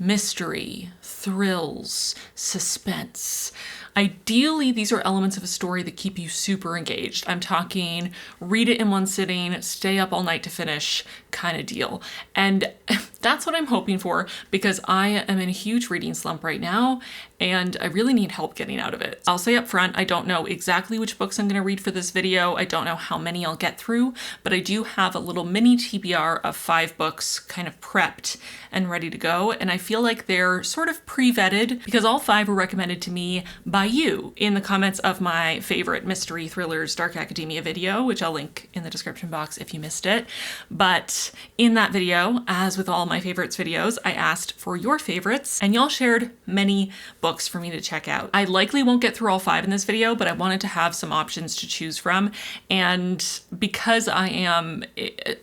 mystery, thrills, suspense. Ideally, these are elements of a story that keep you super engaged. I'm talking read it in one sitting, stay up all night to finish kind of deal. And that's what I'm hoping for, because I am in a huge reading slump right now and I really need help getting out of it. I'll say up front, I don't know exactly which books I'm going to read for this video. I don't know how many I'll get through, but I do have a little mini TBR of 5 books kind of prepped and ready to go. And I feel like they're sort of pre-vetted because all 5 were recommended to me by you in the comments of my favorite mystery thrillers dark academia video, which I'll link in the description box if you missed it. But in that video, as with all my favorites videos, I asked for your favorites and y'all shared many books for me to check out. I likely won't get through all 5 in this video, but I wanted to have some options to choose from. And because I am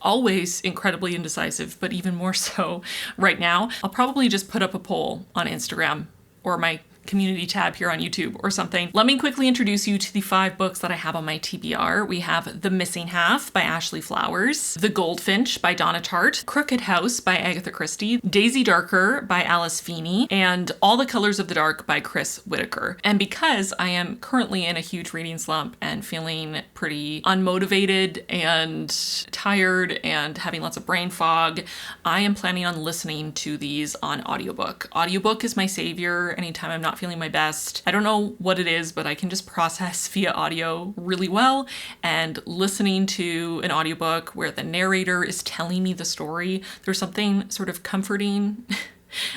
always incredibly indecisive, but even more so right now, I'll probably just put up a poll on Instagram or my community tab here on YouTube or something. Let me quickly introduce you to the 5 books that I have on my TBR. We have The Missing Half by Ashley Flowers, The Goldfinch by Donna Tartt, Crooked House by Agatha Christie, Daisy Darker by Alice Feeney, and All the Colors of the Dark by Chris Whitaker. And because I am currently in a huge reading slump and feeling pretty unmotivated and tired and having lots of brain fog, I am planning on listening to these on audiobook. Audiobook is my savior anytime I'm not feeling my best. I don't know what it is, but I can just process via audio really well, and listening to an audiobook where the narrator is telling me the story, there's something sort of comforting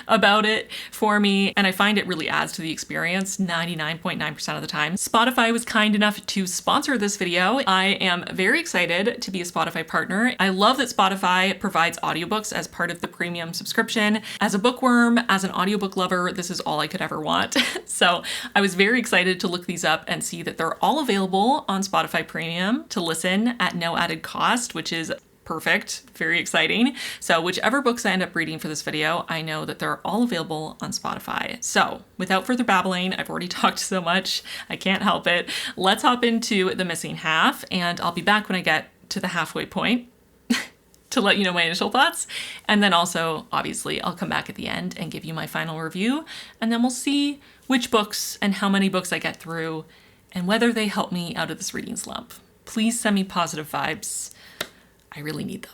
about it for me, and I find it really adds to the experience 99.9% of the time. Spotify was kind enough to sponsor this video. I am very excited to be a Spotify partner. I love that Spotify provides audiobooks as part of the premium subscription. As a bookworm, as an audiobook lover, this is all I could ever want. So I was very excited to look these up and see that they're all available on Spotify Premium to listen at no added cost, which is perfect, very exciting. So whichever books I end up reading for this video, I know that they're all available on Spotify. So without further babbling, I've already talked so much, I can't help it. Let's hop into The Missing Half, and I'll be back when I get to the halfway point to let you know my initial thoughts. And then also, obviously, I'll come back at the end and give you my final review, and then we'll see which books and how many books I get through and whether they help me out of this reading slump. Please send me positive vibes. I really need them.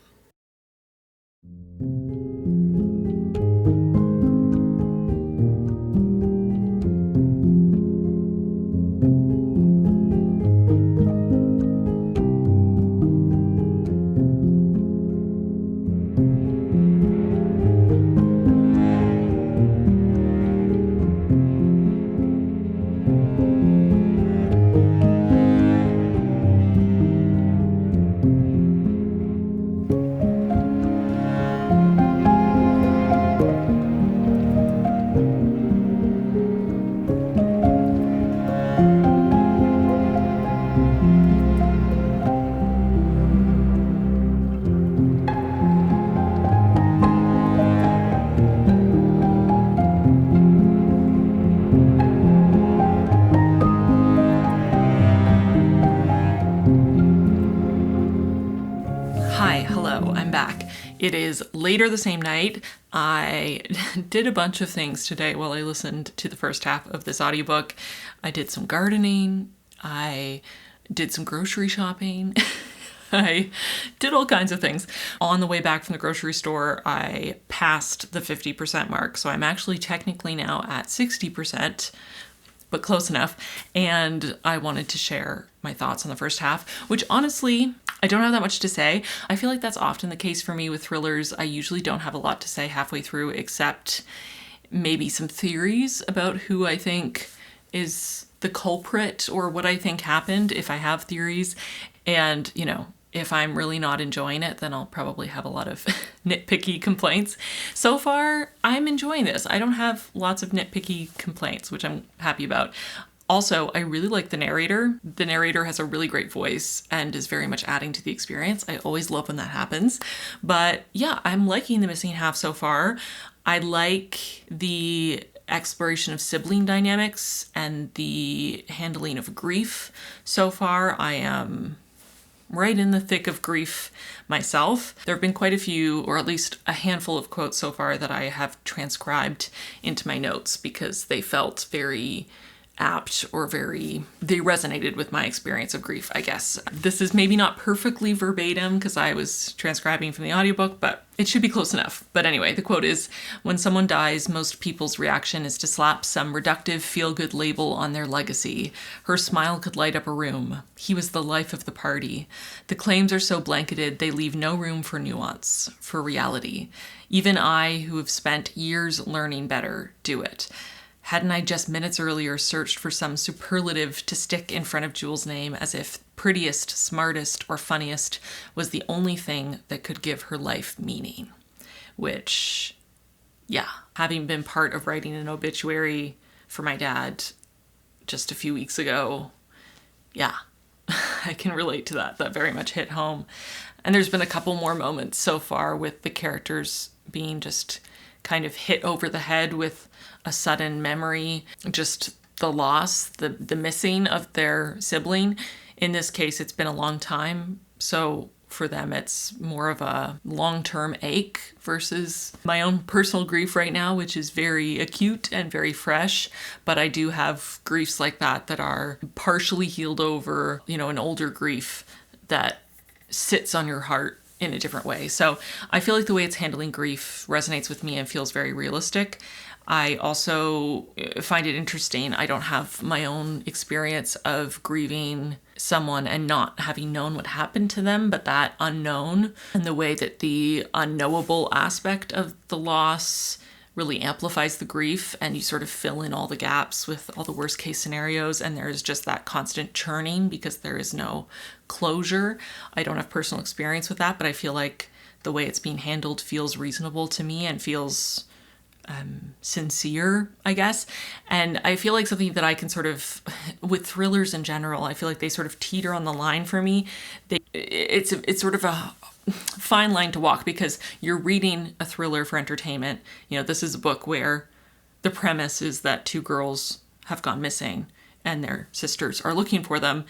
It is later the same night. I did a bunch of things today while I listened to the first half of this audiobook. I did some gardening. I did some grocery shopping. I did all kinds of things. On the way back from the grocery store, I passed the 50% mark. So I'm actually technically now at 60%, but close enough. And I wanted to share my thoughts on the first half, which honestly, I don't have that much to say. I feel like that's often the case for me with thrillers. I usually don't have a lot to say halfway through, except maybe some theories about who I think is the culprit or what I think happened, if I have theories. And, you know, if I'm really not enjoying it, then I'll probably have a lot of nitpicky complaints. So far, I'm enjoying this. I don't have lots of nitpicky complaints, which I'm happy about. Also, I really like the narrator. The narrator has a really great voice and is very much adding to the experience. I always love when that happens. But yeah, I'm liking The Missing Half so far. I like the exploration of sibling dynamics and the handling of grief so far. I am right in the thick of grief myself. There have been quite a few, or at least a handful of quotes so far that I have transcribed into my notes because they felt very apt or they resonated with my experience of grief, I guess. This is maybe not perfectly verbatim because I was transcribing from the audiobook, but it should be close enough. But anyway, the quote is, "When someone dies, most people's reaction is to slap some reductive feel-good label on their legacy. Her smile could light up a room. He was the life of the party. The claims are so blanketed they leave no room for nuance, for reality. Even I, who have spent years learning better, do it. Hadn't I just minutes earlier searched for some superlative to stick in front of Jules' name as if prettiest, smartest, or funniest was the only thing that could give her life meaning?" Which, yeah, having been part of writing an obituary for my dad just a few weeks ago, yeah, I can relate to that. That very much hit home. And there's been a couple more moments so far with the characters being just kind of hit over the head with a sudden memory, just the loss, the missing of their sibling. In this case, it's been a long time, so for them it's more of a long-term ache versus my own personal grief right now, which is very acute and very fresh. But I do have griefs like that are partially healed over, an older grief that sits on your heart in a different way. So I feel like the way it's handling grief resonates with me and feels very realistic. I also find it interesting. I don't have my own experience of grieving someone and not having known what happened to them, but that unknown and the way that the unknowable aspect of the loss really amplifies the grief, and you sort of fill in all the gaps with all the worst case scenarios, and there's just that constant churning because there is no closure. I don't have personal experience with that, but I feel like the way it's being handled feels reasonable to me and feels sincere, I guess. And I feel like something that I can sort of, with thrillers in general, I feel like they sort of teeter on the line for me. It's sort of a fine line to walk because you're reading a thriller for entertainment. This is a book where the premise is that two girls have gone missing and their sisters are looking for them.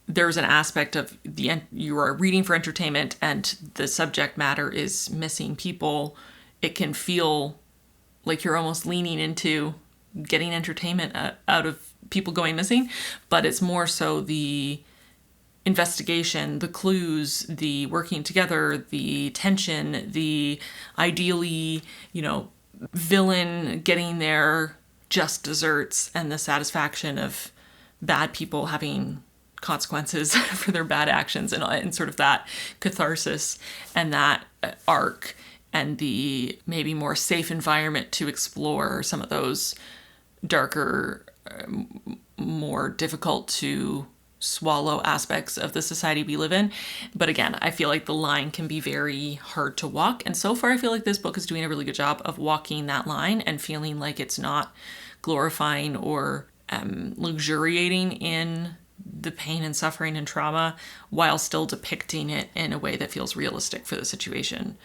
There's an aspect of you are reading for entertainment and the subject matter is missing people. It can feel like you're almost leaning into getting entertainment out of people going missing, but it's more so the investigation, the clues, the working together, the tension, the ideally, villain getting their just desserts and the satisfaction of bad people having consequences for their bad actions and sort of that catharsis and that arc and the maybe more safe environment to explore some of those darker, more difficult to swallow aspects of the society we live in. But again, I feel like the line can be very hard to walk. And so far, I feel like this book is doing a really good job of walking that line and feeling like it's not glorifying or luxuriating in the pain and suffering and trauma while still depicting it in a way that feels realistic for the situation.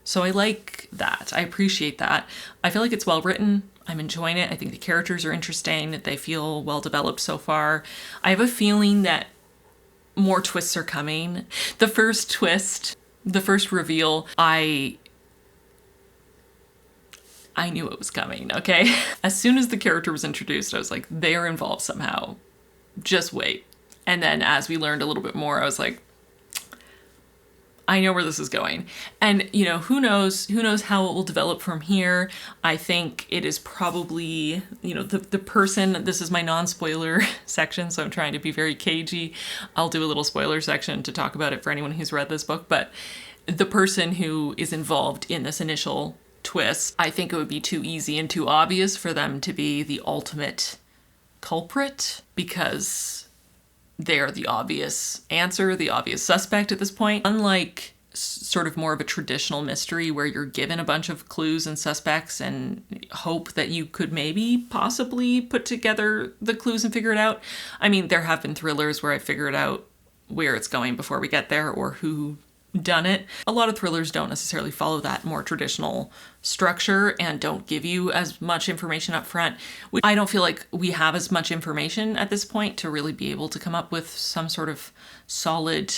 So I like that. I appreciate that. I feel like it's well written. I'm enjoying it. I think the characters are interesting. They feel well developed so far. I have a feeling that more twists are coming. The first twist, the first reveal, I knew it was coming, okay? As soon as the character was introduced, I was like, they are involved somehow. Just wait. And then as we learned a little bit more, I was like, I know where this is going. And, who knows how it will develop from here. I think it is probably, the person, this is my non-spoiler section, so I'm trying to be very cagey. I'll do a little spoiler section to talk about it for anyone who's read this book, but the person who is involved in this initial twist, I think it would be too easy and too obvious for them to be the ultimate culprit because they're the obvious answer, the obvious suspect at this point. Unlike sort of more of a traditional mystery where you're given a bunch of clues and suspects and hope that you could maybe possibly put together the clues and figure it out. I mean, there have been thrillers where I figured out where it's going before we get there or who done it. A lot of thrillers don't necessarily follow that more traditional structure and don't give you as much information up front. I don't feel like we have as much information at this point to really be able to come up with some sort of solid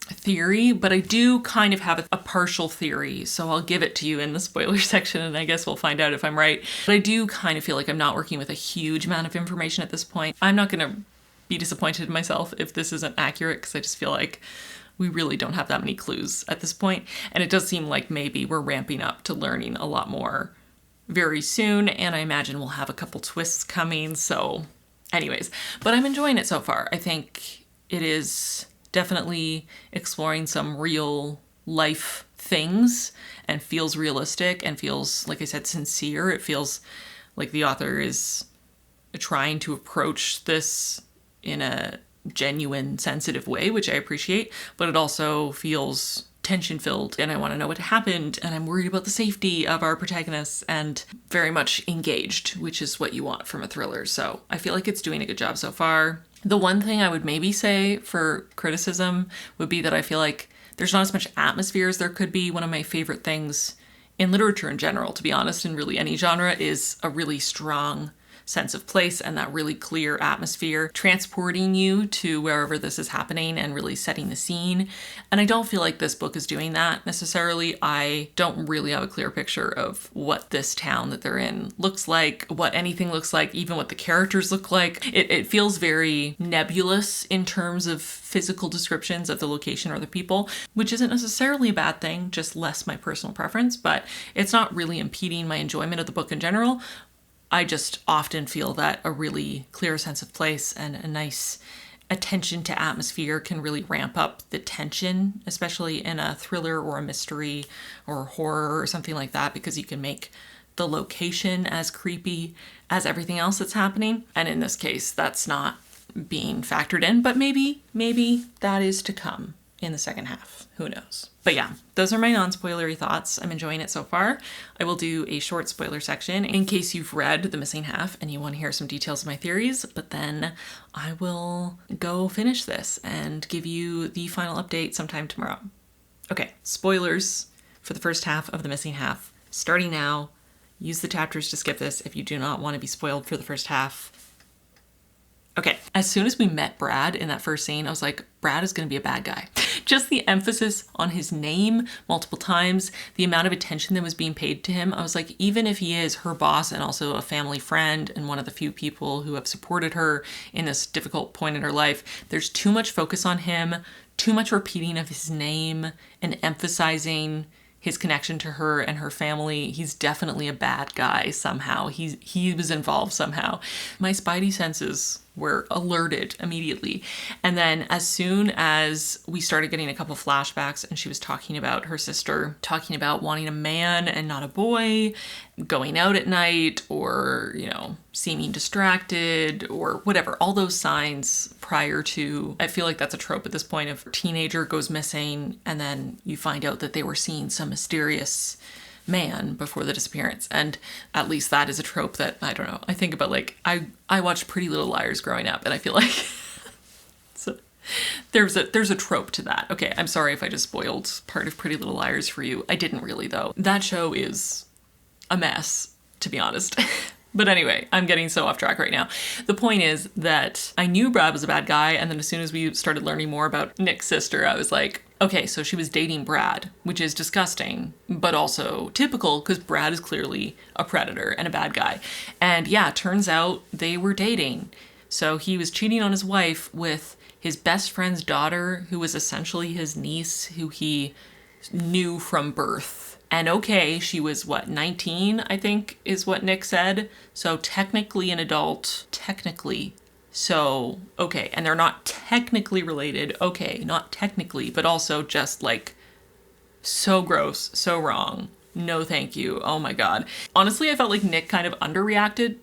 theory, but I do kind of have a partial theory, so I'll give it to you in the spoiler section, and I guess we'll find out if I'm right. But I do kind of feel like I'm not working with a huge amount of information at this point. I'm not going to be disappointed in myself if this isn't accurate, because I just feel like we really don't have that many clues at this point. And it does seem like maybe we're ramping up to learning a lot more very soon, and I imagine we'll have a couple twists coming. So anyways, but I'm enjoying it so far. I think it is definitely exploring some real life things and feels realistic and feels, like I said, sincere. It feels like the author is trying to approach this in a genuine, sensitive way, which I appreciate, but it also feels tension-filled, and I want to know what happened, and I'm worried about the safety of our protagonists, and very much engaged, which is what you want from a thriller. So I feel like it's doing a good job so far. The one thing I would maybe say for criticism would be that I feel like there's not as much atmosphere as there could be. One of my favorite things in literature in general, to be honest, in really any genre, is a really strong sense of place and that really clear atmosphere, transporting you to wherever this is happening and really setting the scene. And I don't feel like this book is doing that necessarily. I don't really have a clear picture of what this town that they're in looks like, what anything looks like, even what the characters look like. It feels very nebulous in terms of physical descriptions of the location or the people, which isn't necessarily a bad thing, just less my personal preference, but it's not really impeding my enjoyment of the book in general. I just often feel that a really clear sense of place and a nice attention to atmosphere can really ramp up the tension, especially in a thriller or a mystery or horror or something like that, because you can make the location as creepy as everything else that's happening. And in this case, that's not being factored in, but maybe that is to come in the second half. Who knows? But yeah, those are my non-spoilery thoughts. I'm enjoying it so far. I will do a short spoiler section in case you've read The Missing Half and you want to hear some details of my theories, but then I will go finish this and give you the final update sometime tomorrow. Okay, spoilers for the first half of The Missing Half. Starting now, use the chapters to skip this if you do not want to be spoiled for the first half. Okay, as soon as we met Brad in that first scene, I was like, Brad is going to be a bad guy. Just the emphasis on his name multiple times, the amount of attention that was being paid to him. I was like, even if he is her boss and also a family friend and one of the few people who have supported her in this difficult point in her life, there's too much focus on him, too much repeating of his name and emphasizing his connection to her and her family. He's definitely a bad guy somehow. He was involved somehow. My spidey senses were alerted immediately. And then as soon as we started getting a couple flashbacks and she was talking about her sister, talking about wanting a man and not a boy, going out at night, or, seeming distracted or whatever, all those signs prior to, I feel like that's a trope at this point, of teenager goes missing and then you find out that they were seeing some mysterious man before the disappearance. And at least that is a trope that, I don't know, I think about, like, I watched Pretty Little Liars growing up, and I feel like so there's a trope to that. Okay, I'm sorry if I just spoiled part of Pretty Little Liars for you. I didn't really, though. That show is a mess, to be honest. But anyway, I'm getting so off track right now. The point is that I knew Brad was a bad guy, and then as soon as we started learning more about Nick's sister, I was like, okay, so she was dating Brad, which is disgusting, but also typical, because Brad is clearly a predator and a bad guy. And yeah, turns out they were dating. So he was cheating on his wife with his best friend's daughter, who was essentially his niece, who he knew from birth. And okay, she was, 19, I think, is what Nick said. So technically an adult, technically. So, okay, and they're not technically related. Okay, not technically, but also just, so gross, so wrong. No thank you. Oh my God. Honestly, I felt like Nick kind of underreacted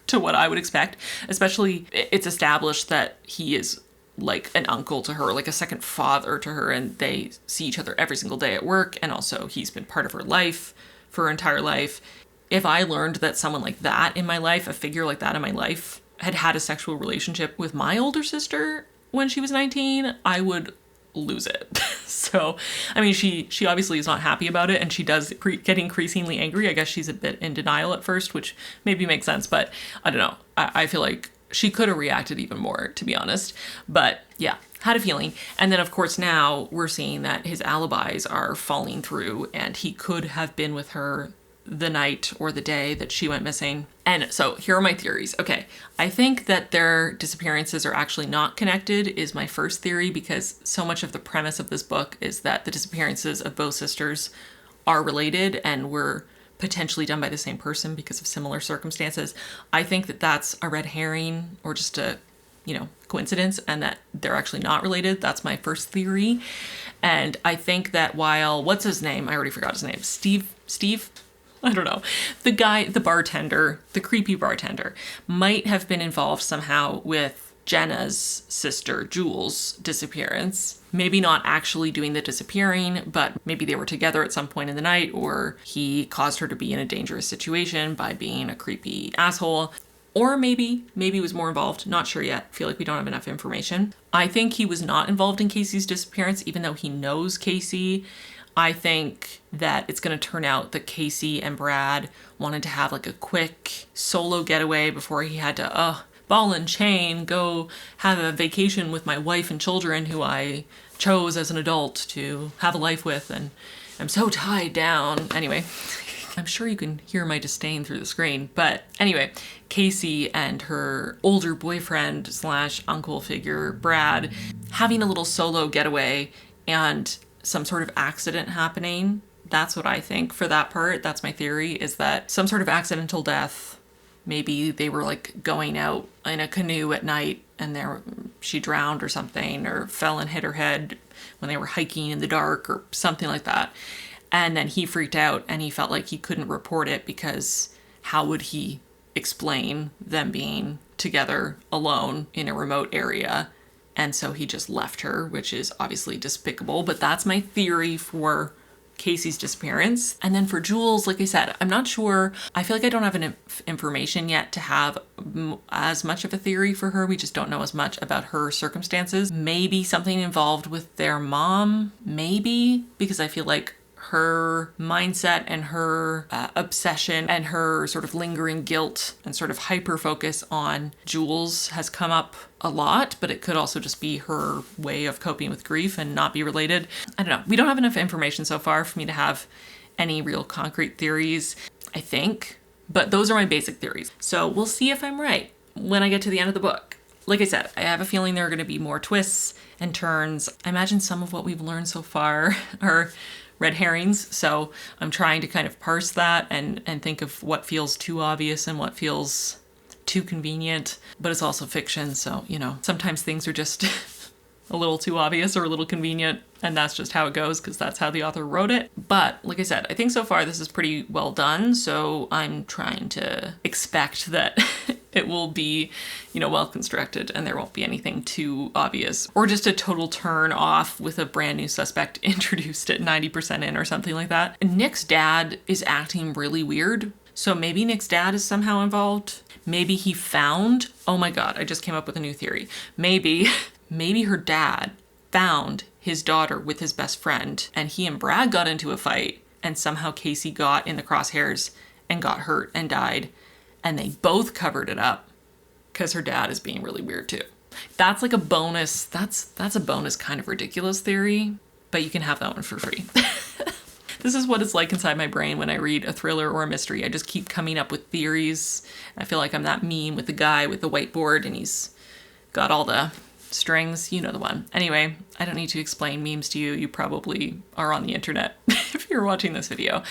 to what I would expect. Especially, it's established that he is like an uncle to her, like a second father to her, and they see each other every single day at work, and also he's been part of her life for her entire life. If I learned that someone like that in my life, a figure like that in my life, had a sexual relationship with my older sister when she was 19, I would lose it. So, I mean, she obviously is not happy about it, and she does get increasingly angry. I guess she's a bit in denial at first, which maybe makes sense, but I don't know. I feel like she could have reacted even more, to be honest. But yeah, Had a feeling. And then, of course, now we're seeing that his alibis are falling through and he could have been with her the night or the day that she went missing. And so here are my theories. Okay, I think that their disappearances are actually not connected is my first theory, because so much of the premise of this book is that the disappearances of both sisters are related and were potentially done by the same person because of similar circumstances. I think that that's a red herring or just a coincidence, and that they're actually not related. That's my first theory. And I think that while, what's his name? I already forgot his name. Steve? I don't know. The guy, the bartender, the creepy bartender, might have been involved somehow with Jenna's sister, Jules' disappearance. Maybe not actually doing the disappearing, but maybe they were together at some point in the night, or he caused her to be in a dangerous situation by being a creepy asshole. Or maybe he was more involved. Not sure yet. Feel like we don't have enough information. I think he was not involved in Casey's disappearance, even though he knows Casey. I think that it's going to turn out that Casey and Brad wanted to have like a quick solo getaway before he had to, ball and chain, go have a vacation with my wife and children who I chose as an adult to have a life with, and I'm so tied down. Anyway, I'm sure you can hear my disdain through the screen. But anyway, Casey and her older boyfriend / uncle figure, Brad, having a little solo getaway and some sort of accident happening. That's what I think for that part. That's my theory, is that some sort of accidental death. Maybe they were like going out in a canoe at night and she drowned or something, or fell and hit her head when they were hiking in the dark or something like that. And then he freaked out and he felt like he couldn't report it because how would he explain them being together alone in a remote area? And so he just left her, which is obviously despicable. But that's my theory for Casey's disappearance. And then for Jules, like I said, I'm not sure. I feel like I don't have enough information yet to have as much of a theory for her. We just don't know as much about her circumstances. Maybe something involved with their mom, maybe, because I feel like her mindset and her obsession and her sort of lingering guilt and sort of hyper focus on Jules has come up a lot, but it could also just be her way of coping with grief and not be related. I don't know. We don't have enough information so far for me to have any real concrete theories, I think, but those are my basic theories. So we'll see if I'm right when I get to the end of the book. Like I said, I have a feeling there are going to be more twists and turns. I imagine some of what we've learned so far are red herrings, so I'm trying to kind of parse that and think of what feels too obvious and what feels too convenient, but it's also fiction, so, sometimes things are just a little too obvious or a little convenient, and that's just how it goes because that's how the author wrote it. But like I said, I think so far this is pretty well done, so I'm trying to expect that it will be, well constructed and there won't be anything too obvious or just a total turn off with a brand new suspect introduced at 90% in or something like that. And Nick's dad is acting really weird, so maybe Nick's dad is somehow involved. Maybe he found, oh my god, I just came up with a new theory. Maybe her dad found his daughter with his best friend and he and Brad got into a fight and somehow Casey got in the crosshairs and got hurt and died, and they both covered it up because her dad is being really weird too. That's like a bonus. That's a bonus kind of ridiculous theory, but you can have that one for free. This is what it's like inside my brain when I read a thriller or a mystery. I just keep coming up with theories. I feel like I'm that meme with the guy with the whiteboard and he's got all the strings, you know the one. Anyway, I don't need to explain memes to you. You probably are on the internet if you're watching this video.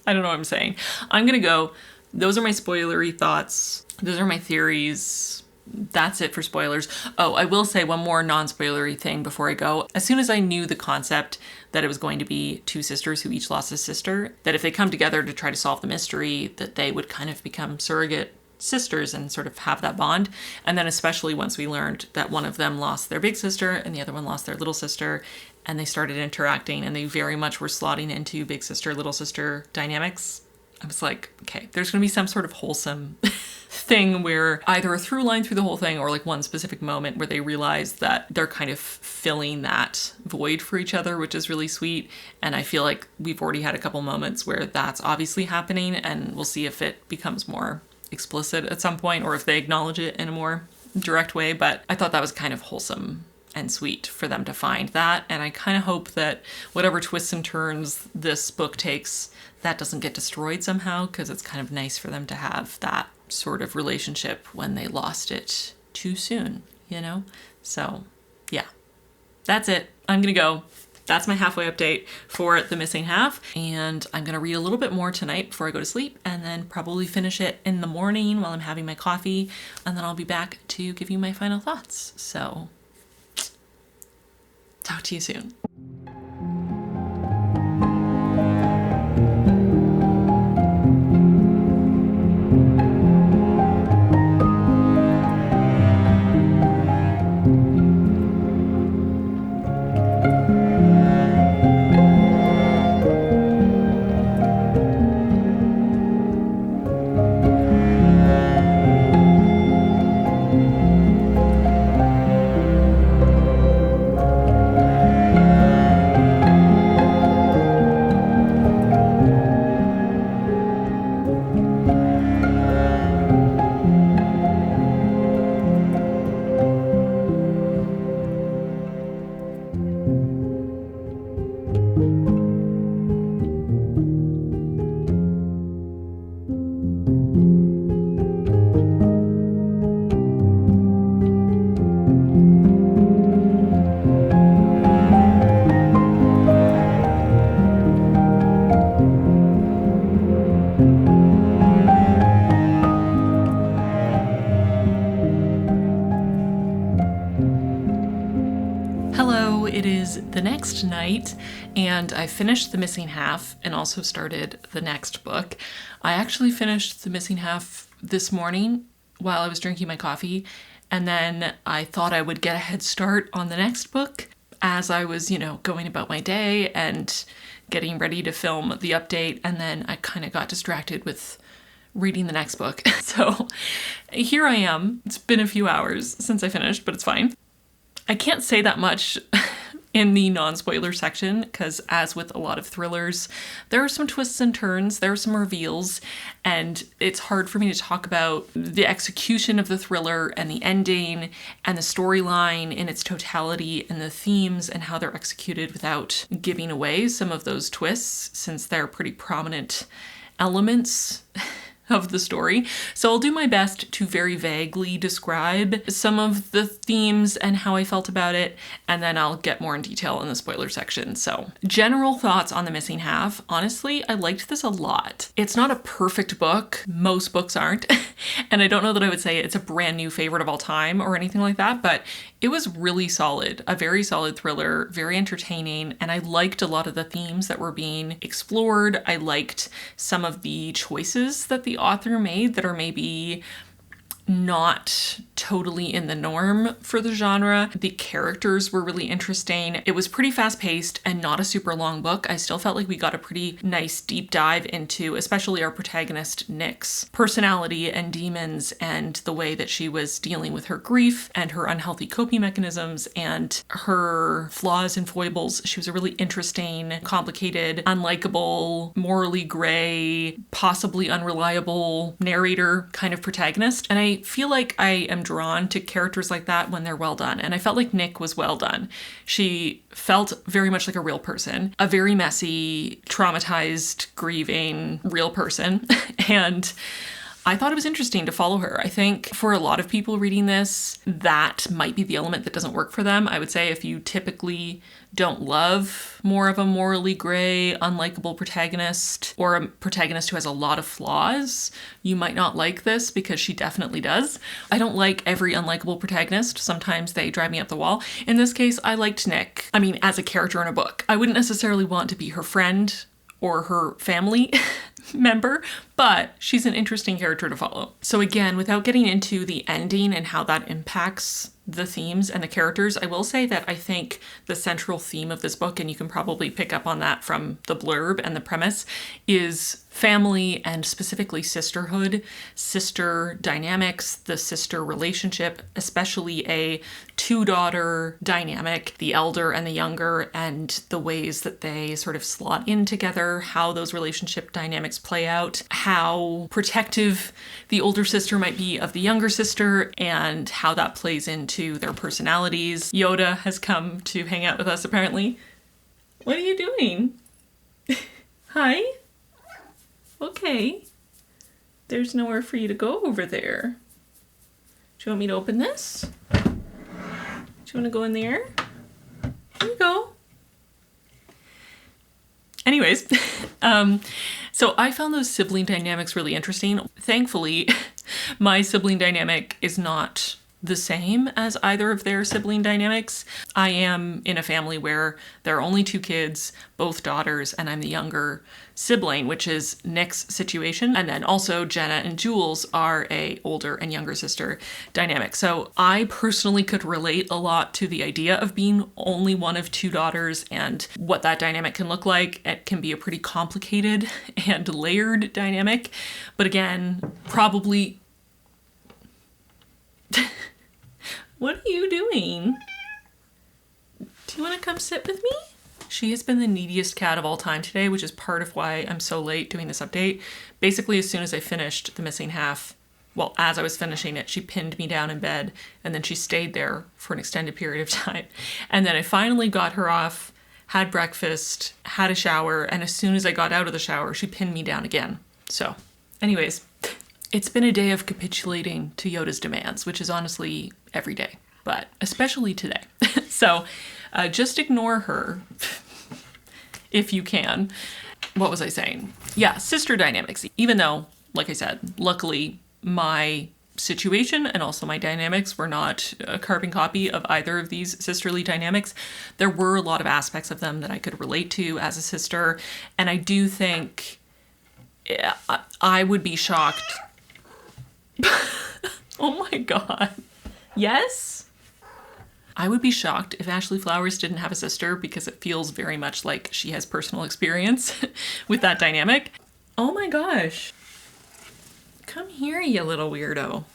I don't know what I'm saying. I'm gonna go. Those are my spoilery thoughts. Those are my theories. That's it for spoilers. Oh, I will say one more non-spoilery thing before I go. As soon as I knew the concept that it was going to be two sisters who each lost a sister, that if they come together to try to solve the mystery, that they would kind of become surrogate sisters and sort of have that bond. And then especially once we learned that one of them lost their big sister and the other one lost their little sister, and they started interacting and they very much were slotting into big sister, little sister dynamics, I was like, okay, there's going to be some sort of wholesome thing where either a through line through the whole thing or like one specific moment where they realize that they're kind of filling that void for each other, which is really sweet. And I feel like we've already had a couple moments where that's obviously happening, and we'll see if it becomes more explicit at some point or if they acknowledge it in a more direct way, but I thought that was kind of wholesome and sweet for them to find that. And I kind of hope that whatever twists and turns this book takes, that doesn't get destroyed somehow, because it's kind of nice for them to have that sort of relationship when they lost it too soon, you know? So yeah, that's it. I'm gonna go. That's my halfway update for The Missing Half, and I'm gonna read a little bit more tonight before I go to sleep, and then probably finish it in the morning while I'm having my coffee, and then I'll be back to give you my final thoughts. So talk to you soon. Hello, it is the next night, and I finished The Missing Half and also started the next book. I actually finished The Missing Half this morning while I was drinking my coffee, and then I thought I would get a head start on the next book as I was, going about my day and getting ready to film the update, and then I kind of got distracted with reading the next book. So here I am. It's been a few hours since I finished, but it's fine. I can't say that much in the non-spoiler section, because as with a lot of thrillers, there are some twists and turns, there are some reveals, and it's hard for me to talk about the execution of the thriller and the ending and the storyline in its totality and the themes and how they're executed without giving away some of those twists, since they're pretty prominent elements of the story. So I'll do my best to very vaguely describe some of the themes and how I felt about it, and then I'll get more in detail in the spoiler section. So, general thoughts on The Missing Half. Honestly, I liked this a lot. It's not a perfect book. Most books aren't. And I don't know that I would say it's a brand new favorite of all time or anything like that, but it was really solid. A very solid thriller, very entertaining, and I liked a lot of the themes that were being explored. I liked some of the choices that the author made that are maybe not totally in the norm for the genre. The characters were really interesting. It was pretty fast-paced and not a super long book. I still felt like we got a pretty nice deep dive into, especially our protagonist Nick's personality and demons and the way that she was dealing with her grief and her unhealthy coping mechanisms and her flaws and foibles. She was a really interesting, complicated, unlikable, morally gray, possibly unreliable narrator kind of protagonist. And I feel like I am drawn to characters like that when they're well done. And I felt like Nick was well done. She felt very much like a real person, a very messy, traumatized, grieving, real person. And I thought it was interesting to follow her. I think for a lot of people reading this, that might be the element that doesn't work for them. I would say if you typically don't love more of a morally gray, unlikable protagonist, or a protagonist who has a lot of flaws, you might not like this, because she definitely does. I don't like every unlikable protagonist. Sometimes they drive me up the wall. In this case, I liked Nick. I mean, as a character in a book. I wouldn't necessarily want to be her friend or her family member, but she's an interesting character to follow. So again, without getting into the ending and how that impacts the themes and the characters, I will say that I think the central theme of this book, and you can probably pick up on that from the blurb and the premise, is family and specifically sisterhood, sister dynamics, the sister relationship, especially a two-daughter dynamic, the elder and the younger, and the ways that they sort of slot in together, how those relationship dynamics play out, how protective the older sister might be of the younger sister, and how that plays into their personalities. Yoda has come to hang out with us, apparently. What are you doing? Hi? Okay. There's nowhere for you to go over there. Do you want me to open this? Do you want to go in there? Here you go. Anyways, so I found those sibling dynamics really interesting. Thankfully, my sibling dynamic is not the same as either of their sibling dynamics. I am in a family where there are only 2 kids, both daughters, and I'm the younger sibling, which is Nick's situation. And then also Jenna and Jules are a older and younger sister dynamic. So I personally could relate a lot to the idea of being only one of 2 daughters and what that dynamic can look like. It can be a pretty complicated and layered dynamic. But again, probably... What are you doing? Do you want to come sit with me? She has been the neediest cat of all time today, which is part of why I'm so late doing this update. Basically, as soon as I finished the missing half, well, as I was finishing it, she pinned me down in bed, and then she stayed there for an extended period of time. And then I finally got her off, had breakfast, had a shower, and as soon as I got out of the shower, she pinned me down again. So, anyways, it's been a day of capitulating to Yoda's demands, which is honestly every day, but especially today. So just ignore her if you can. What was I saying? Yeah, sister dynamics. Even though, like I said, luckily my situation and also my dynamics were not a carbon copy of either of these sisterly dynamics, there were a lot of aspects of them that I could relate to as a sister. And I do think I would be shocked. Oh my God. Yes? I would be shocked if Ashley Flowers didn't have a sister, because it feels very much like she has personal experience with that dynamic. Oh my gosh. Come here, you little weirdo.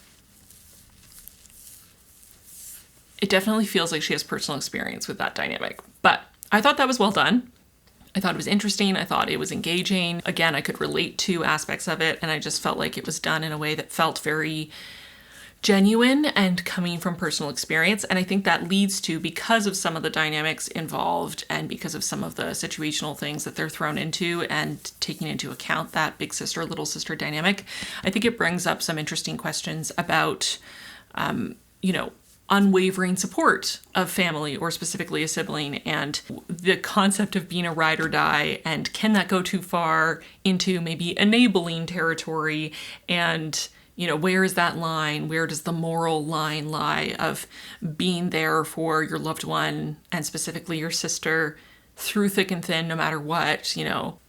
It definitely feels like she has personal experience with that dynamic, but I thought that was well done. I thought it was interesting. I thought it was engaging. Again, I could relate to aspects of it, and I just felt like it was done in a way that felt very genuine and coming from personal experience. And I think that leads to, because of some of the dynamics involved and because of some of the situational things that they're thrown into and taking into account that big sister, little sister dynamic, I think it brings up some interesting questions about, unwavering support of family, or specifically a sibling, and the concept of being a ride or die, and can that go too far into maybe enabling territory, and where is that line? Where does the moral line lie of being there for your loved one, and specifically your sister, through thick and thin, no matter what?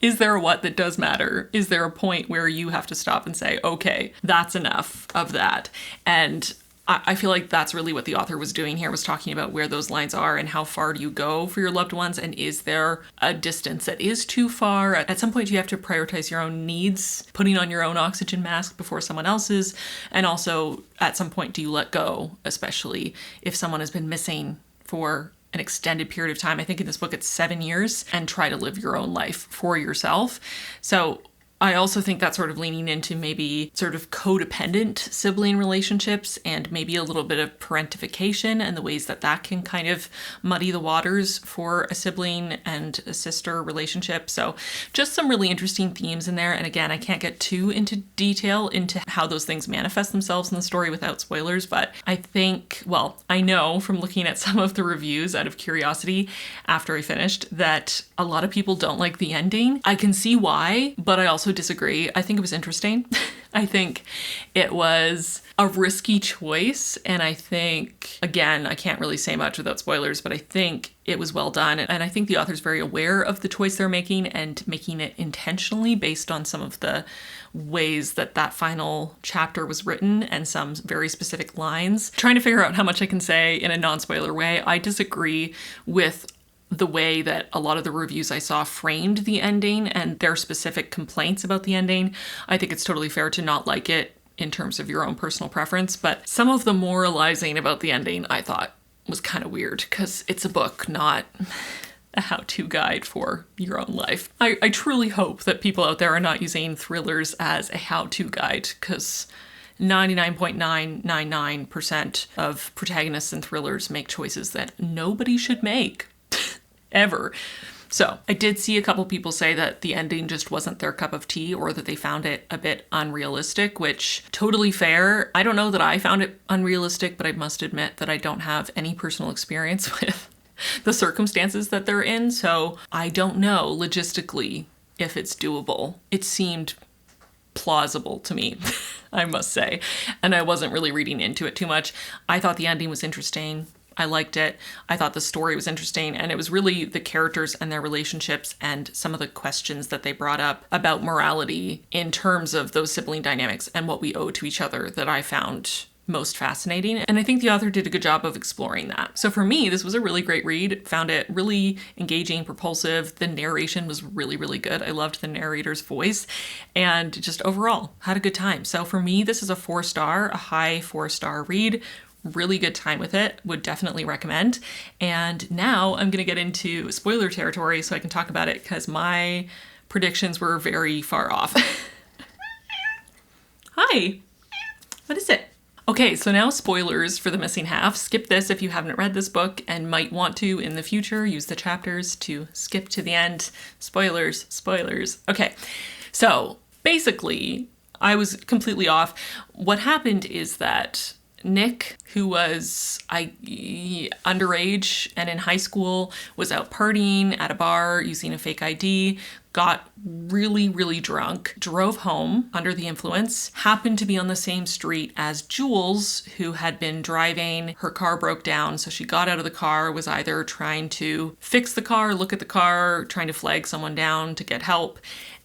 Is there a what that does matter? Is there a point where you have to stop and say, okay, that's enough of that? And I feel like that's really what the author was doing here, was talking about where those lines are and how far do you go for your loved ones, and is there a distance that is too far? At some point, you have to prioritize your own needs, putting on your own oxygen mask before someone else's, and also at some point, do you let go, especially if someone has been missing for an extended period of time. I think in this book it's 7 years, and try to live your own life for yourself. So I also think that's sort of leaning into maybe sort of codependent sibling relationships, and maybe a little bit of parentification and the ways that that can kind of muddy the waters for a sibling and a sister relationship. So just some really interesting themes in there. And again, I can't get too into detail into how those things manifest themselves in the story without spoilers, but I think, well, I know from looking at some of the reviews out of curiosity after I finished that a lot of people don't like the ending. I can see why, but I also disagree. I think it was interesting. I think it was a risky choice, and I think, again, I can't really say much without spoilers, but I think it was well done, and I think the author's very aware of the choice they're making, and making it intentionally based on some of the ways that that final chapter was written and some very specific lines. Trying to figure out how much I can say in a non-spoiler way. I disagree with the way that a lot of the reviews I saw framed the ending and their specific complaints about the ending. I think it's totally fair to not like it in terms of your own personal preference, but some of the moralizing about the ending I thought was kind of weird because it's a book, not a how-to guide for your own life. I truly hope that people out there are not using thrillers as a how-to guide, because 99.999% of protagonists in thrillers make choices that nobody should make, ever. So I did see a couple people say that the ending just wasn't their cup of tea, or that they found it a bit unrealistic, which totally fair. I don't know that I found it unrealistic, but I must admit that I don't have any personal experience with the circumstances that they're in, so I don't know logistically if it's doable. It seemed plausible to me, I must say, and I wasn't really reading into it too much. I thought the ending was interesting. I liked it. I thought the story was interesting, and it was really the characters and their relationships and some of the questions that they brought up about morality in terms of those sibling dynamics and what we owe to each other that I found most fascinating. And I think the author did a good job of exploring that. So for me, this was a really great read. Found it really engaging, propulsive. The narration was really, really good. I loved the narrator's voice, and just overall had a good time. So for me, this is a 4-star, a high 4-star read. Really good time with it. Would definitely recommend. And now I'm going to get into spoiler territory so I can talk about it, because my predictions were very far off. Hi. What is it? Okay, so now spoilers for The Missing Half. Skip this if you haven't read this book and might want to in the future. Use the chapters to skip to the end. Spoilers, spoilers. Okay, so basically, I was completely off. What happened is that Nick, who was underage and in high school, was out partying at a bar using a fake ID, got really, really drunk, drove home under the influence, happened to be on the same street as Jules, who had been driving. Her car broke down, so she got out of the car, was either trying to fix the car, look at the car, trying to flag someone down to get help,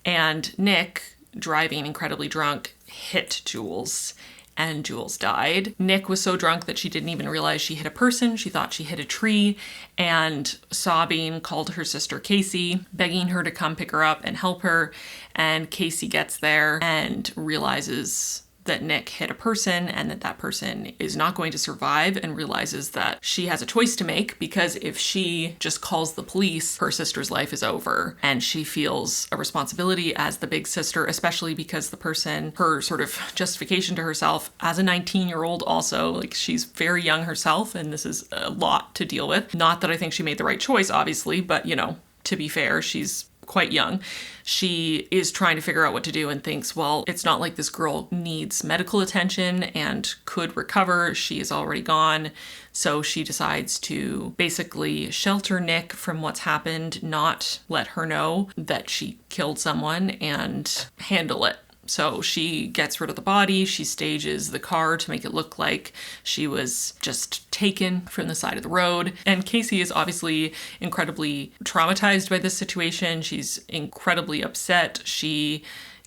and Nick, driving incredibly drunk, hit Jules. And Jules died. Nick was so drunk that she didn't even realize she hit a person. She thought she hit a tree, and sobbing called her sister Casey, begging her to come pick her up and help her. And Casey gets there and realizes that Nick hit a person and that that person is not going to survive, and realizes that she has a choice to make, because if she just calls the police, her sister's life is over, and she feels a responsibility as the big sister, especially because the person, her sort of justification to herself as a 19-year-old also, like, she's very young herself, and this is a lot to deal with. Not that I think she made the right choice, obviously, but, you know, to be fair, she's quite young. She is trying to figure out what to do and thinks, well, it's not like this girl needs medical attention and could recover. She is already gone. So she decides to basically shelter Nick from what's happened, not let her know that she killed someone, and handle it. So she gets rid of the body, she stages the car to make it look like she was just taken from the side of the road. And Casey is obviously incredibly traumatized by this situation. She's incredibly upset. She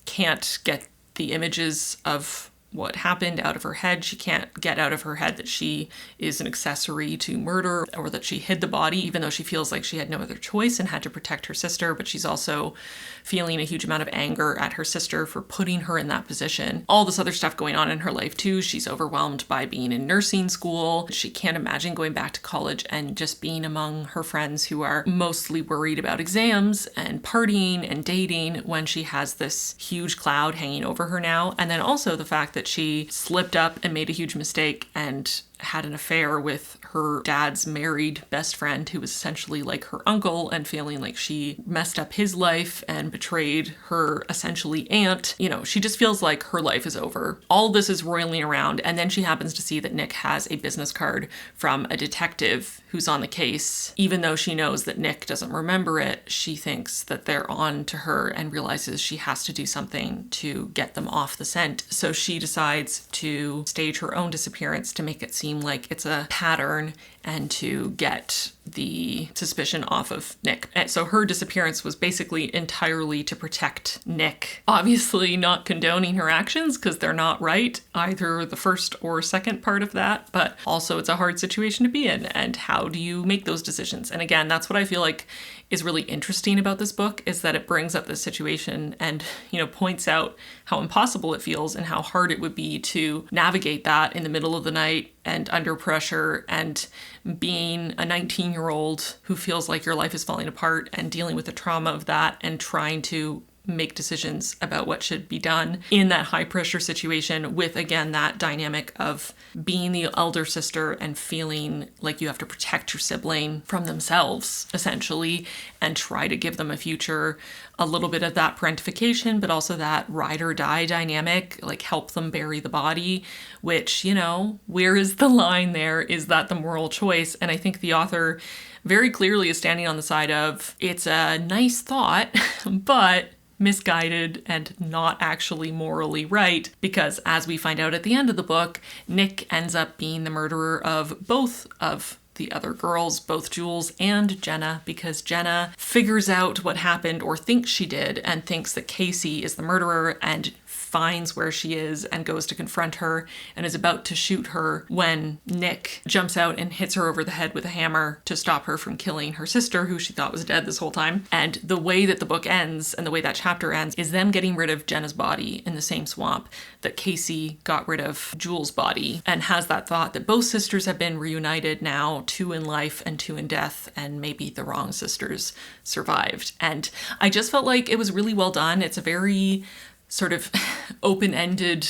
can't get the images of what happened out of her head. She can't get out of her head that she is an accessory to murder, or that she hid the body, even though she feels like she had no other choice and had to protect her sister. But she's also feeling a huge amount of anger at her sister for putting her in that position. All this other stuff going on in her life too. She's overwhelmed by being in nursing school. She can't imagine going back to college and just being among her friends who are mostly worried about exams and partying and dating, when she has this huge cloud hanging over her now. And then also the fact that she slipped up and made a huge mistake and had an affair with her dad's married best friend, who was essentially like her uncle, and feeling like she messed up his life and betrayed her essentially aunt. You know, she just feels like her life is over. All this is roiling around, and then she happens to see that Nick has a business card from a detective who's on the case. Even though she knows that Nick doesn't remember it, she thinks that they're on to her and realizes she has to do something to get them off the scent. So she decides to stage her own disappearance to make it seem like it's a pattern, and to get the suspicion off of Nick. And so her disappearance was basically entirely to protect Nick. Obviously not condoning her actions because they're not right, either the first or second part of that, but also it's a hard situation to be in. And how do you make those decisions? And again, that's what I feel like is really interesting about this book, is that it brings up this situation and, points out how impossible it feels and how hard it would be to navigate that in the middle of the night and under pressure, and being a 19-year-old who feels like your life is falling apart and dealing with the trauma of that and trying to make decisions about what should be done in that high pressure situation with, again, that dynamic of being the elder sister and feeling like you have to protect your sibling from themselves, essentially, and try to give them a future. A little bit of that parentification, but also that ride or die dynamic, like help them bury the body, which, where is the line there? Is that the moral choice? And I think the author very clearly is standing on the side of, it's a nice thought, but misguided and not actually morally right, because as we find out at the end of the book, Nick ends up being the murderer of both of the other girls, both Jules and Jenna, because Jenna figures out what happened, or thinks she did, and thinks that Casey is the murderer, and finds where she is and goes to confront her and is about to shoot her when Nick jumps out and hits her over the head with a hammer to stop her from killing her sister, who she thought was dead this whole time. And the way that the book ends and the way that chapter ends is them getting rid of Jenna's body in the same swamp that Casey got rid of Jules' body, and has that thought that both sisters have been reunited now, 2 in life and 2 in death, and maybe the wrong sisters survived. And I just felt like it was really well done. It's a very sort of open-ended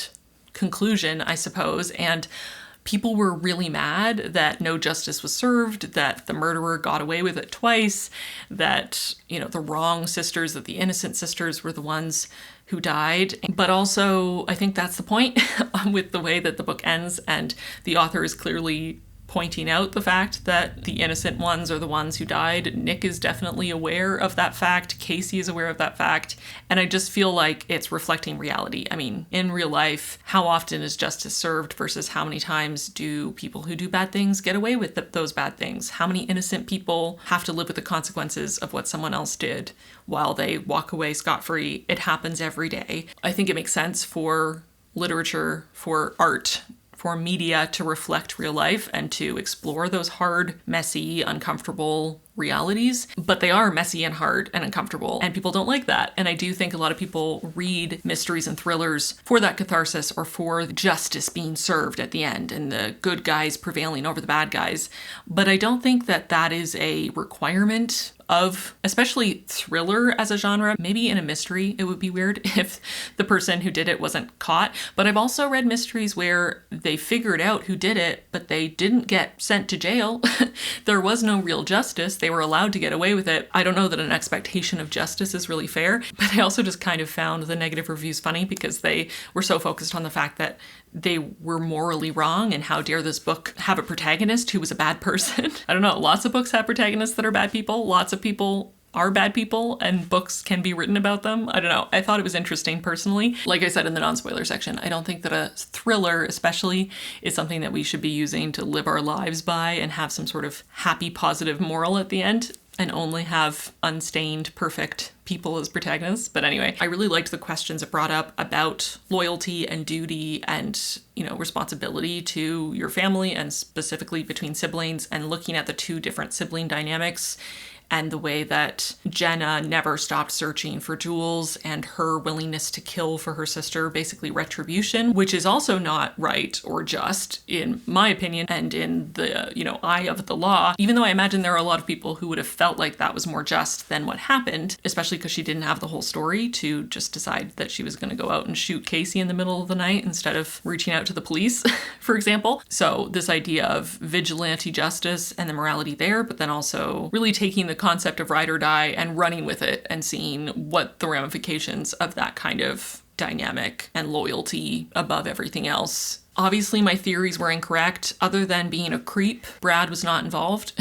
conclusion, I suppose, and people were really mad that no justice was served, that the murderer got away with it twice, that, the wrong sisters, that the innocent sisters were the ones who died. But also, I think that's the point with the way that the book ends, and the author is clearly pointing out the fact that the innocent ones are the ones who died. Nick is definitely aware of that fact. Casey is aware of that fact. And I just feel like it's reflecting reality. I mean, in real life, how often is justice served versus how many times do people who do bad things get away with those bad things? How many innocent people have to live with the consequences of what someone else did while they walk away scot-free? It happens every day. I think it makes sense for literature, for art, for media to reflect real life and to explore those hard, messy, uncomfortable realities, but they are messy and hard and uncomfortable, and people don't like that. And I do think a lot of people read mysteries and thrillers for that catharsis, or for justice being served at the end and the good guys prevailing over the bad guys. But I don't think that that is a requirement of, especially thriller as a genre. Maybe in a mystery, it would be weird if the person who did it wasn't caught. But I've also read mysteries where they figured out who did it, but they didn't get sent to jail. There was no real justice. They were allowed to get away with it. I don't know that an expectation of justice is really fair, but I also just kind of found the negative reviews funny because they were so focused on the fact that they were morally wrong, and how dare this book have a protagonist who was a bad person. I don't know, lots of books have protagonists that are bad people. Lots of people are bad people, and books can be written about them. I don't know. I thought it was interesting personally. Like I said in the non-spoiler section, I don't think that a thriller especially is something that we should be using to live our lives by and have some sort of happy, positive moral at the end, and only have unstained, perfect people as protagonists. But anyway, I really liked the questions it brought up about loyalty and duty and, responsibility to your family, and specifically between siblings, and looking at the 2 different sibling dynamics, and the way that Jenna never stopped searching for Jules, and her willingness to kill for her sister, basically retribution, which is also not right or just, in my opinion, and in the, eye of the law, even though I imagine there are a lot of people who would have felt like that was more just than what happened, especially because she didn't have the whole story to just decide that she was going to go out and shoot Casey in the middle of the night instead of reaching out to the police, for example. So this idea of vigilante justice and the morality there, but then also really taking the concept of ride or die and running with it and seeing what the ramifications of that kind of dynamic and loyalty above everything else. Obviously, my theories were incorrect. Other than being a creep, Brad was not involved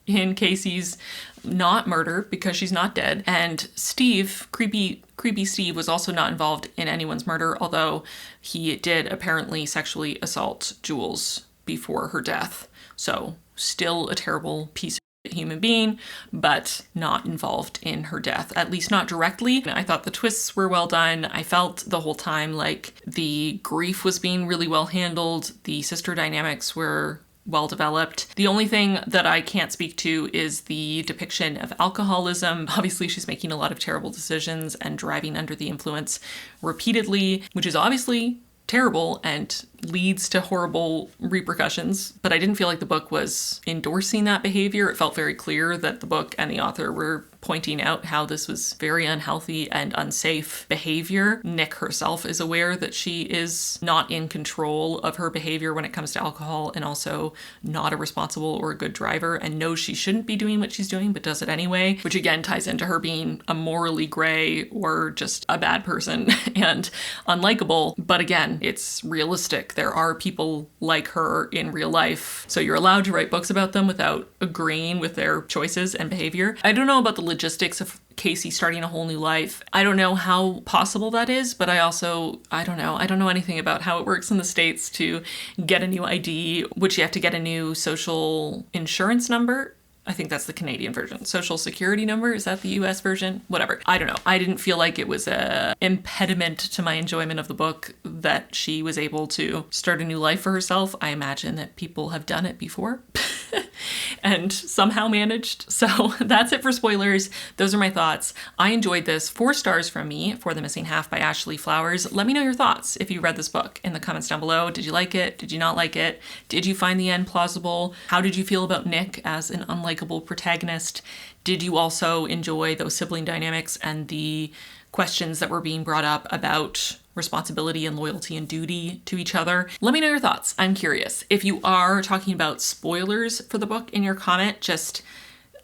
in Casey's not murder because she's not dead. And Steve, creepy Steve, was also not involved in anyone's murder, although he did apparently sexually assault Jules before her death. So still a terrible piece human being, but not involved in her death, at least not directly. I thought the twists were well done. I felt the whole time like the grief was being really well handled. The sister dynamics were well developed. The only thing that I can't speak to is the depiction of alcoholism. Obviously, she's making a lot of terrible decisions and driving under the influence repeatedly, which is obviously terrible and leads to horrible repercussions. But I didn't feel like the book was endorsing that behavior. It felt very clear that the book and the author were pointing out how this was very unhealthy and unsafe behavior. Nick herself is aware that she is not in control of her behavior when it comes to alcohol, and also not a responsible or a good driver, and knows she shouldn't be doing what she's doing, but does it anyway, which again ties into her being a morally gray or just a bad person and unlikable. But again, it's realistic. There are people like her in real life, so you're allowed to write books about them without agreeing with their choices and behavior. I don't know about the logistics of Casey starting a whole new life. I don't know how possible that is, but I don't know anything about how it works in the States to get a new ID, which you have to get a new social insurance number. I think that's the Canadian version. Social security number, is that the US version? Whatever. I don't know. I didn't feel like it was a impediment to my enjoyment of the book that she was able to start a new life for herself. I imagine that people have done it before and somehow managed. So that's it for spoilers. Those are my thoughts. I enjoyed this. 4 stars from me for The Missing Half by Ashley Flowers. Let me know your thoughts if you read this book in the comments down below. Did you like it? Did you not like it? Did you find the end plausible? How did you feel about Nick as an unlikable protagonist? Did you also enjoy those sibling dynamics and the questions that were being brought up about responsibility and loyalty and duty to each other? Let me know your thoughts. I'm curious. If you are talking about spoilers for the book in your comment, just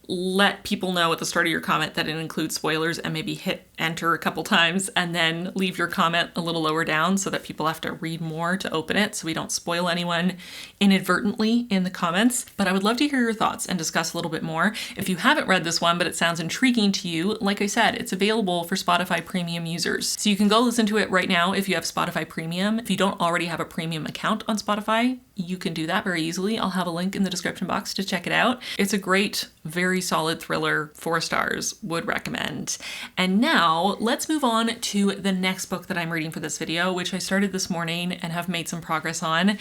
let people know at the start of your comment that it includes spoilers, and maybe hit enter a couple times and then leave your comment a little lower down so that people have to read more to open it, so we don't spoil anyone inadvertently in the comments. But I would love to hear your thoughts and discuss a little bit more. If you haven't read this one, but it sounds intriguing to you, like I said, it's available for Spotify Premium users. So you can go listen to it right now if you have Spotify Premium. If you don't already have a premium account on Spotify, you can do that very easily. I'll have a link in the description box to check it out. It's a great, very solid thriller. 4 stars, would recommend. And now let's move on to the next book that I'm reading for this video, which I started this morning and have made some progress on.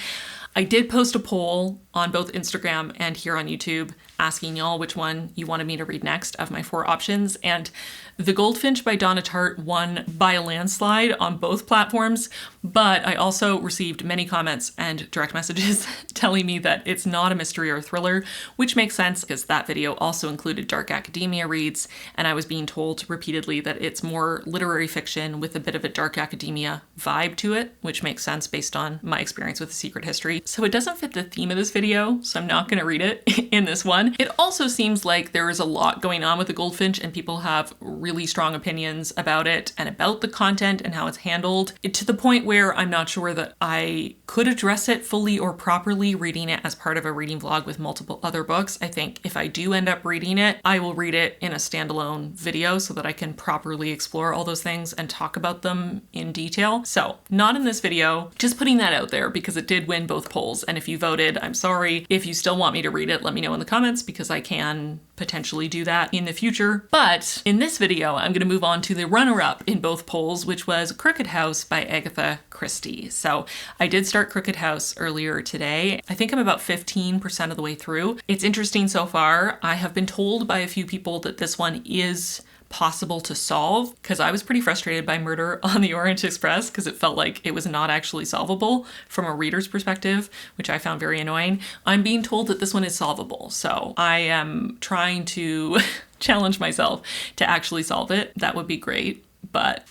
I did post a poll on both Instagram and here on YouTube asking y'all which one you wanted me to read next of my 4 options, and The Goldfinch by Donna Tartt won by a landslide on both platforms, but I also received many comments and direct messages telling me that it's not a mystery or a thriller, which makes sense because that video also included dark academia reads, and I was being told repeatedly that it's more literary fiction with a bit of a dark academia vibe to it, which makes sense based on my experience with The Secret History. So it doesn't fit the theme of this video, so I'm not going to read it in this one. It also seems like there is a lot going on with The Goldfinch, and people have really strong opinions about it and about the content and how it's handled, to the point where I'm not sure that I could address it fully or properly reading it as part of a reading vlog with multiple other books. I think if I do end up reading it, I will read it in a standalone video so that I can properly explore all those things and talk about them in detail. So not in this video, just putting that out there because it did win both polls. And if you voted, I'm sorry. If you still want me to read it, let me know in the comments because I can potentially do that in the future. But in this video, I'm going to move on to the runner-up in both polls, which was Crooked House by Agatha Christie. So I did start Crooked House earlier today. I think I'm about 15% of the way through. It's interesting so far. I have been told by a few people that this one is possible to solve, because I was pretty frustrated by Murder on the Orient Express because it felt like it was not actually solvable from a reader's perspective, which I found very annoying. I'm being told that this one is solvable, so I am trying to challenge myself to actually solve it. That would be great, but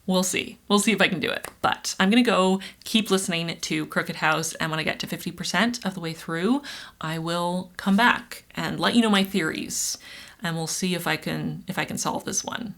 we'll see. We'll see if I can do it. But I'm gonna go keep listening to Crooked House, and when I get to 50% of the way through, I will come back and let you know my theories. And we'll see if I can solve this one.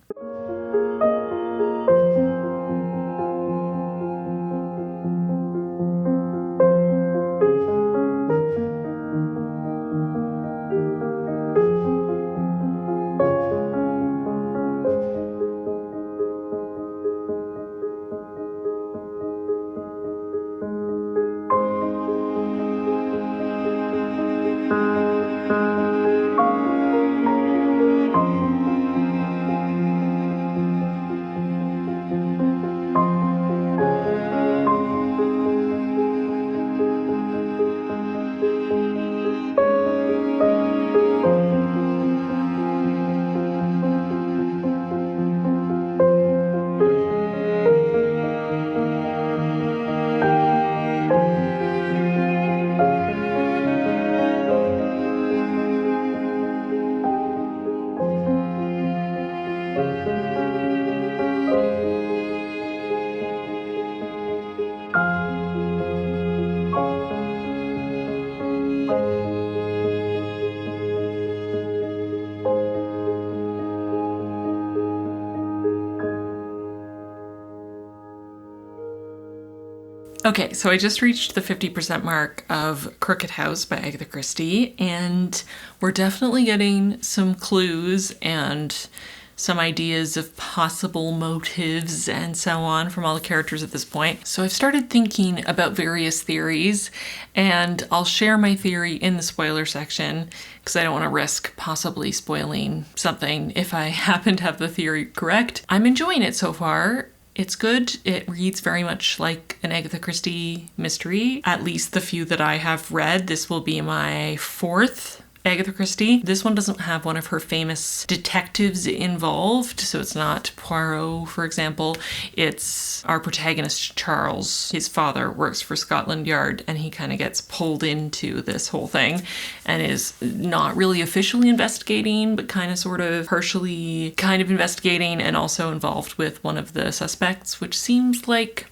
Okay, so I just reached the 50% mark of Crooked House by Agatha Christie, and we're definitely getting some clues and some ideas of possible motives and so on from all the characters at this point. So I've started thinking about various theories, and I'll share my theory in the spoiler section because I don't want to risk possibly spoiling something if I happen to have the theory correct. I'm enjoying it so far. It's good. It reads very much like an Agatha Christie mystery, at least the few that I have read. This will be my fourth Agatha Christie. This one doesn't have one of her famous detectives involved, so it's not Poirot, for example. It's our protagonist, Charles. His father works for Scotland Yard, and he kind of gets pulled into this whole thing and is not really officially investigating, but kind of sort of partially kind of investigating and also involved with one of the suspects, which seems like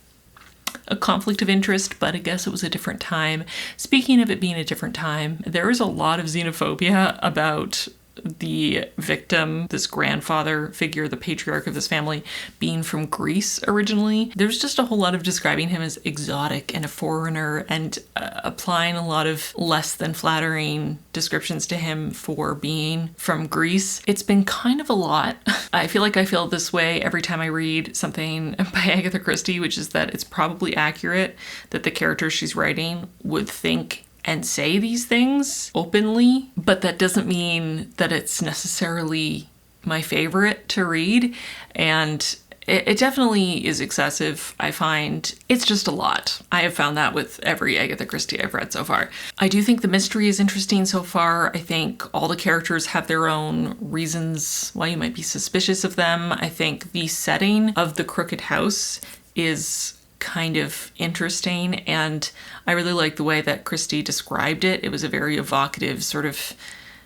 a conflict of interest, but I guess it was a different time. Speaking of it being a different time, there is a lot of xenophobia about the victim, this grandfather figure, the patriarch of this family, being from Greece originally. There's just a whole lot of describing him as exotic and a foreigner and applying a lot of less than flattering descriptions to him for being from Greece. It's been kind of a lot. I feel like I feel this way every time I read something by Agatha Christie, which is that it's probably accurate that the characters she's writing would think and say these things openly, but that doesn't mean that it's necessarily my favorite to read, and it definitely is excessive. I find it's just a lot. I have found that with every Agatha Christie I've read so far. I do think the mystery is interesting so far. I think all the characters have their own reasons why you might be suspicious of them. I think the setting of the Crooked House is kind of interesting, and I really like the way that Christie described it. It was a very evocative, sort of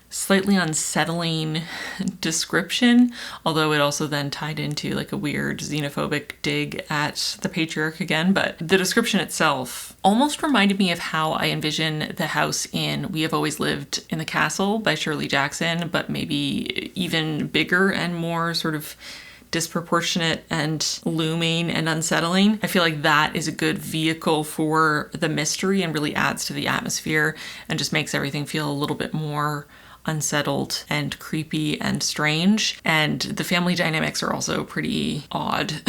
slightly unsettling description, although it also then tied into like a weird xenophobic dig at the patriarch again. But the description itself almost reminded me of how I envision the house in We Have Always Lived in the Castle by Shirley Jackson, but maybe even bigger and more sort of disproportionate and looming and unsettling. I feel like that is a good vehicle for the mystery and really adds to the atmosphere and just makes everything feel a little bit more unsettled and creepy and strange. And the family dynamics are also pretty odd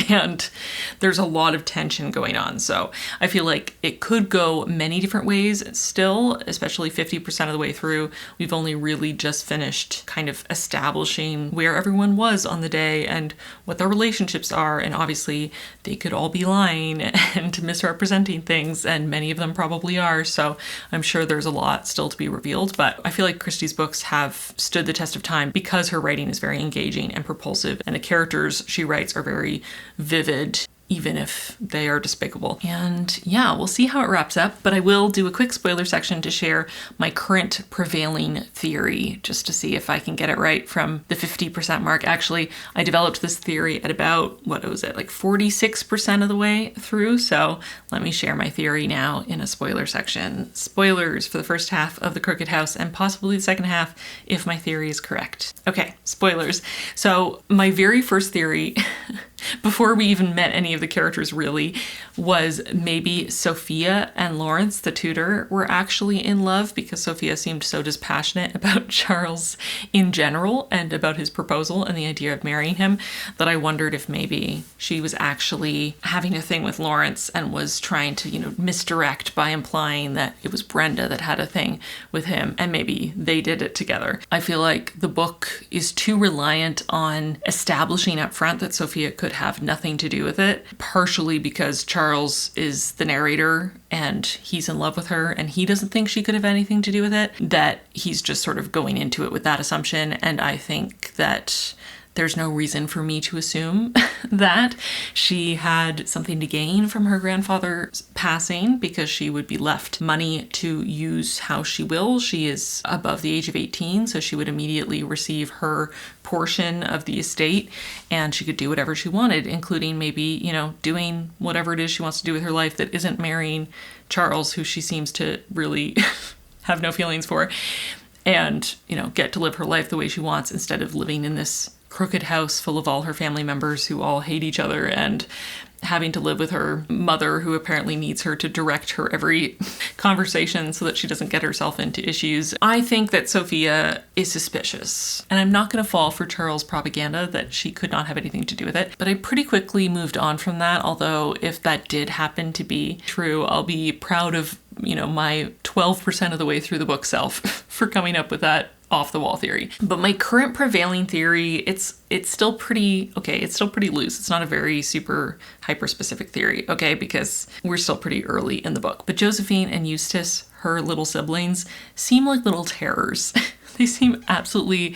and there's a lot of tension going on. So I feel like it could go many different ways still, especially 50% of the way through. We've only really just finished kind of establishing where everyone was on the day and what their relationships are. And obviously they could all be lying and misrepresenting things, and many of them probably are. So I'm sure there's a lot still to be revealed, but I feel like Christie's books have stood the test of time because her writing is very engaging and propulsive, and the characters she writes are very vivid, even if they are despicable. And yeah, we'll see how it wraps up, but I will do a quick spoiler section to share my current prevailing theory, just to see if I can get it right from the 50% mark. Actually, I developed this theory at about, what was it, like 46% of the way through, so let me share my theory now in a spoiler section. Spoilers for the first half of The Crooked House, and possibly the second half if my theory is correct. Okay, spoilers. So my very first theory before we even met any of the characters really, was maybe Sophia and Lawrence, the tutor, were actually in love because Sophia seemed so dispassionate about Charles in general and about his proposal and the idea of marrying him that I wondered if maybe she was actually having a thing with Lawrence and was trying to, misdirect by implying that it was Brenda that had a thing with him and maybe they did it together. I feel like the book is too reliant on establishing up front that Sophia could have nothing to do with it, partially because Charles is the narrator and he's in love with her and he doesn't think she could have anything to do with it, that he's just sort of going into it with that assumption. And I think that there's no reason for me to assume that she had something to gain from her grandfather's passing because she would be left money to use how she will. She is above the age of 18, so she would immediately receive her portion of the estate and she could do whatever she wanted, including maybe, doing whatever it is she wants to do with her life that isn't marrying Charles, who she seems to really have no feelings for, and, get to live her life the way she wants instead of living in this crooked house full of all her family members who all hate each other and having to live with her mother, who apparently needs her to direct her every conversation so that she doesn't get herself into issues. I think that Sophia is suspicious. And I'm not going to fall for Charles' propaganda that she could not have anything to do with it. But I pretty quickly moved on from that, although if that did happen to be true, I'll be proud of, my 12% of the way through the book self for coming up with that off the wall theory. But my current prevailing theory, it's still pretty, okay, it's still pretty loose. It's not a very super hyper specific theory, okay, because we're still pretty early in the book. But Josephine and Eustace, her little siblings, seem like little terrors. They seem absolutely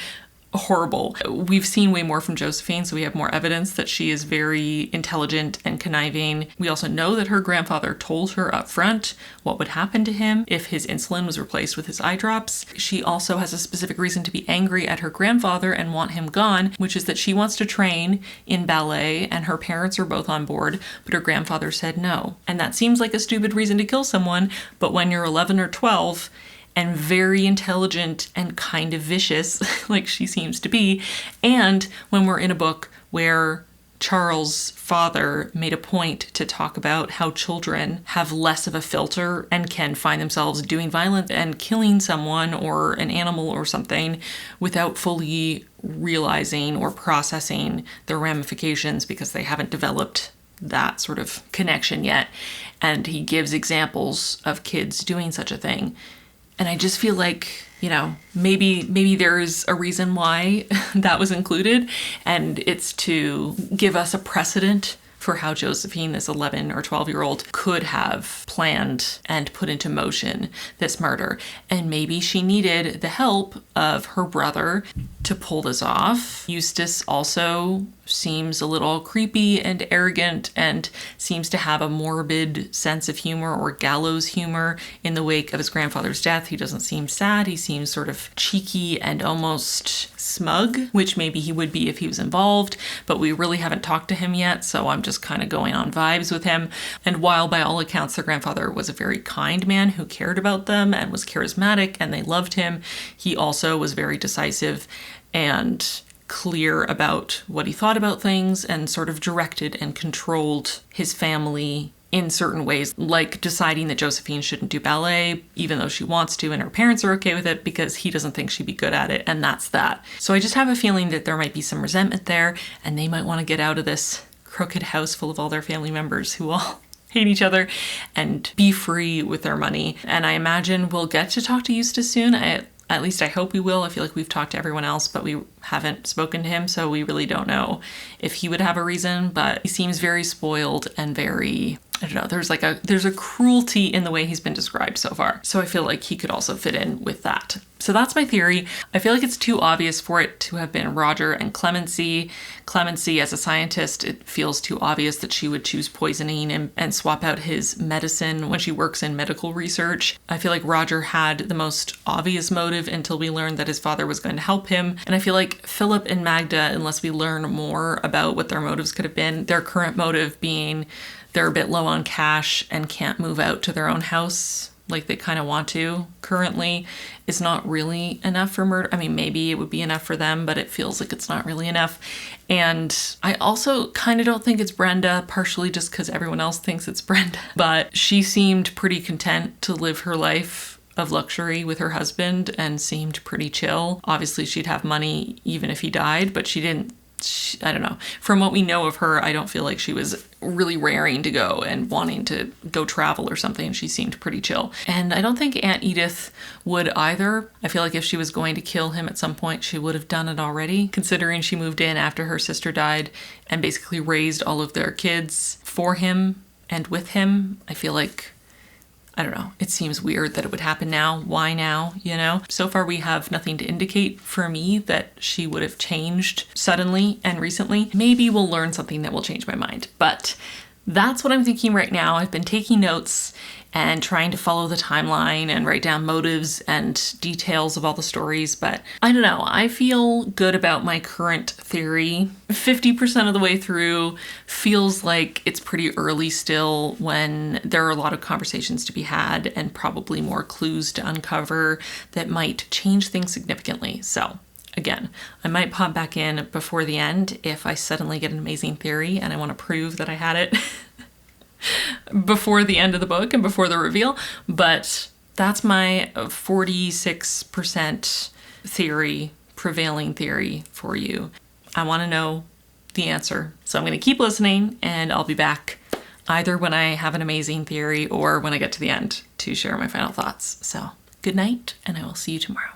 horrible. We've seen way more from Josephine, so we have more evidence that she is very intelligent and conniving. We also know that her grandfather told her up front what would happen to him if his insulin was replaced with his eye drops. She also has a specific reason to be angry at her grandfather and want him gone, which is that she wants to train in ballet and her parents are both on board, but her grandfather said no. And that seems like a stupid reason to kill someone, but when you're 11 or 12, and very intelligent and kind of vicious, like she seems to be. And when we're in a book where Charles' father made a point to talk about how children have less of a filter and can find themselves doing violence and killing someone or an animal or something without fully realizing or processing the ramifications because they haven't developed that sort of connection yet. And he gives examples of kids doing such a thing. And I just feel like, maybe there's a reason why that was included, and it's to give us a precedent for how Josephine, this 11 or 12-year-old, could have planned and put into motion this murder. And maybe she needed the help of her brother to pull this off. Eustace also seems a little creepy and arrogant and seems to have a morbid sense of humor or gallows humor in the wake of his grandfather's death. He doesn't seem sad. He seems sort of cheeky and almost smug, which maybe he would be if he was involved, but we really haven't talked to him yet, so I'm just kind of going on vibes with him. And while by all accounts their grandfather was a very kind man who cared about them and was charismatic and they loved him, he also was very decisive and clear about what he thought about things and sort of directed and controlled his family in certain ways, like deciding that Josephine shouldn't do ballet, even though she wants to, and her parents are okay with it because he doesn't think she'd be good at it, and that's that. So I just have a feeling that there might be some resentment there, and they might want to get out of this crooked house full of all their family members who all hate each other and be free with their money. And I imagine we'll get to talk to Eustace soon. At least I hope we will. I feel like we've talked to everyone else, but we haven't spoken to him, so we really don't know if he would have a reason, but he seems very spoiled and very, I don't know, there's a cruelty in the way he's been described so far. So I feel like he could also fit in with that. So that's my theory. I feel like it's too obvious for it to have been Roger and Clemency. Clemency, as a scientist, it feels too obvious that she would choose poisoning and swap out his medicine when she works in medical research. I feel like Roger had the most obvious motive until we learned that his father was going to help him. And I feel like Philip and Magda, unless we learn more about what their motives could have been, their current motive being they're a bit low on cash and can't move out to their own house like they kind of want to currently, is not really enough for murder. I mean, maybe it would be enough for them, but it feels like it's not really enough. And I also kind of don't think it's Brenda, partially just because everyone else thinks it's Brenda. But she seemed pretty content to live her life of luxury with her husband and seemed pretty chill. Obviously, she'd have money even if he died, but she didn't. I don't know. From what we know of her, I don't feel like she was really raring to go and wanting to go travel or something. She seemed pretty chill. And I don't think Aunt Edith would either. I feel like if she was going to kill him at some point, she would have done it already, considering she moved in after her sister died and basically raised all of their kids for him and with him. I feel like, I don't know, it seems weird that it would happen now. Why now, So far we have nothing to indicate for me that she would have changed suddenly and recently. Maybe we'll learn something that will change my mind, but that's what I'm thinking right now. I've been taking notes and trying to follow the timeline and write down motives and details of all the stories, but I don't know. I feel good about my current theory. 50% of the way through feels like it's pretty early still when there are a lot of conversations to be had and probably more clues to uncover that might change things significantly. So Again, I might pop back in before the end if I suddenly get an amazing theory and I want to prove that I had it before the end of the book and before the reveal, but that's my 46% theory, prevailing theory for you. I want to know the answer, so I'm going to keep listening, and I'll be back either when I have an amazing theory or when I get to the end to share my final thoughts. So good night, and I will see you tomorrow.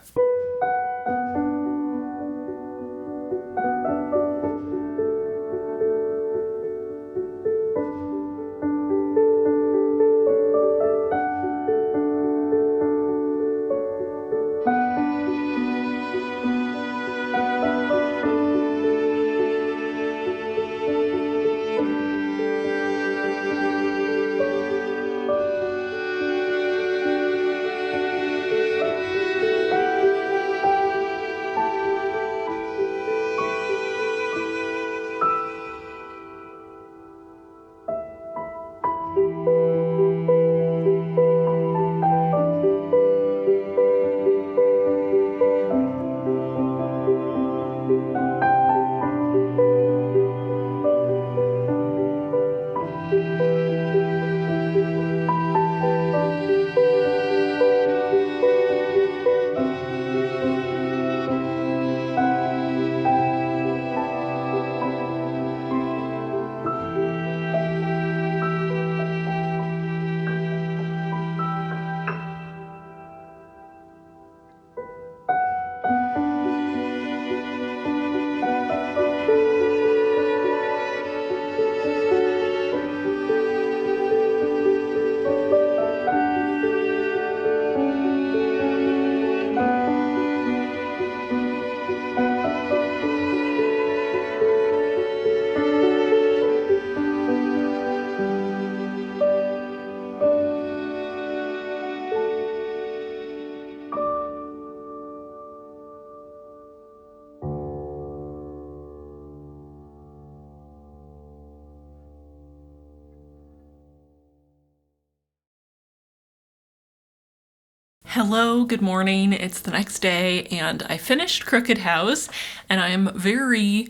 Hello, good morning. It's the next day and I finished Crooked House, and I am very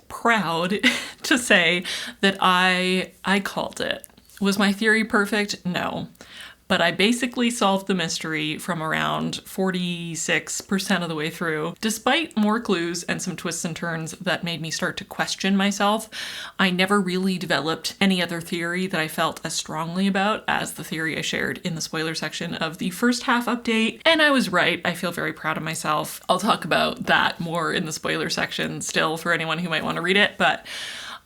proud to say that I called it. Was my theory perfect? No. But I basically solved the mystery from around 46% of the way through. Despite more clues and some twists and turns that made me start to question myself, I never really developed any other theory that I felt as strongly about as the theory I shared in the spoiler section of the first half update. And I was right. I feel very proud of myself. I'll talk about that more in the spoiler section still for anyone who might want to read it, but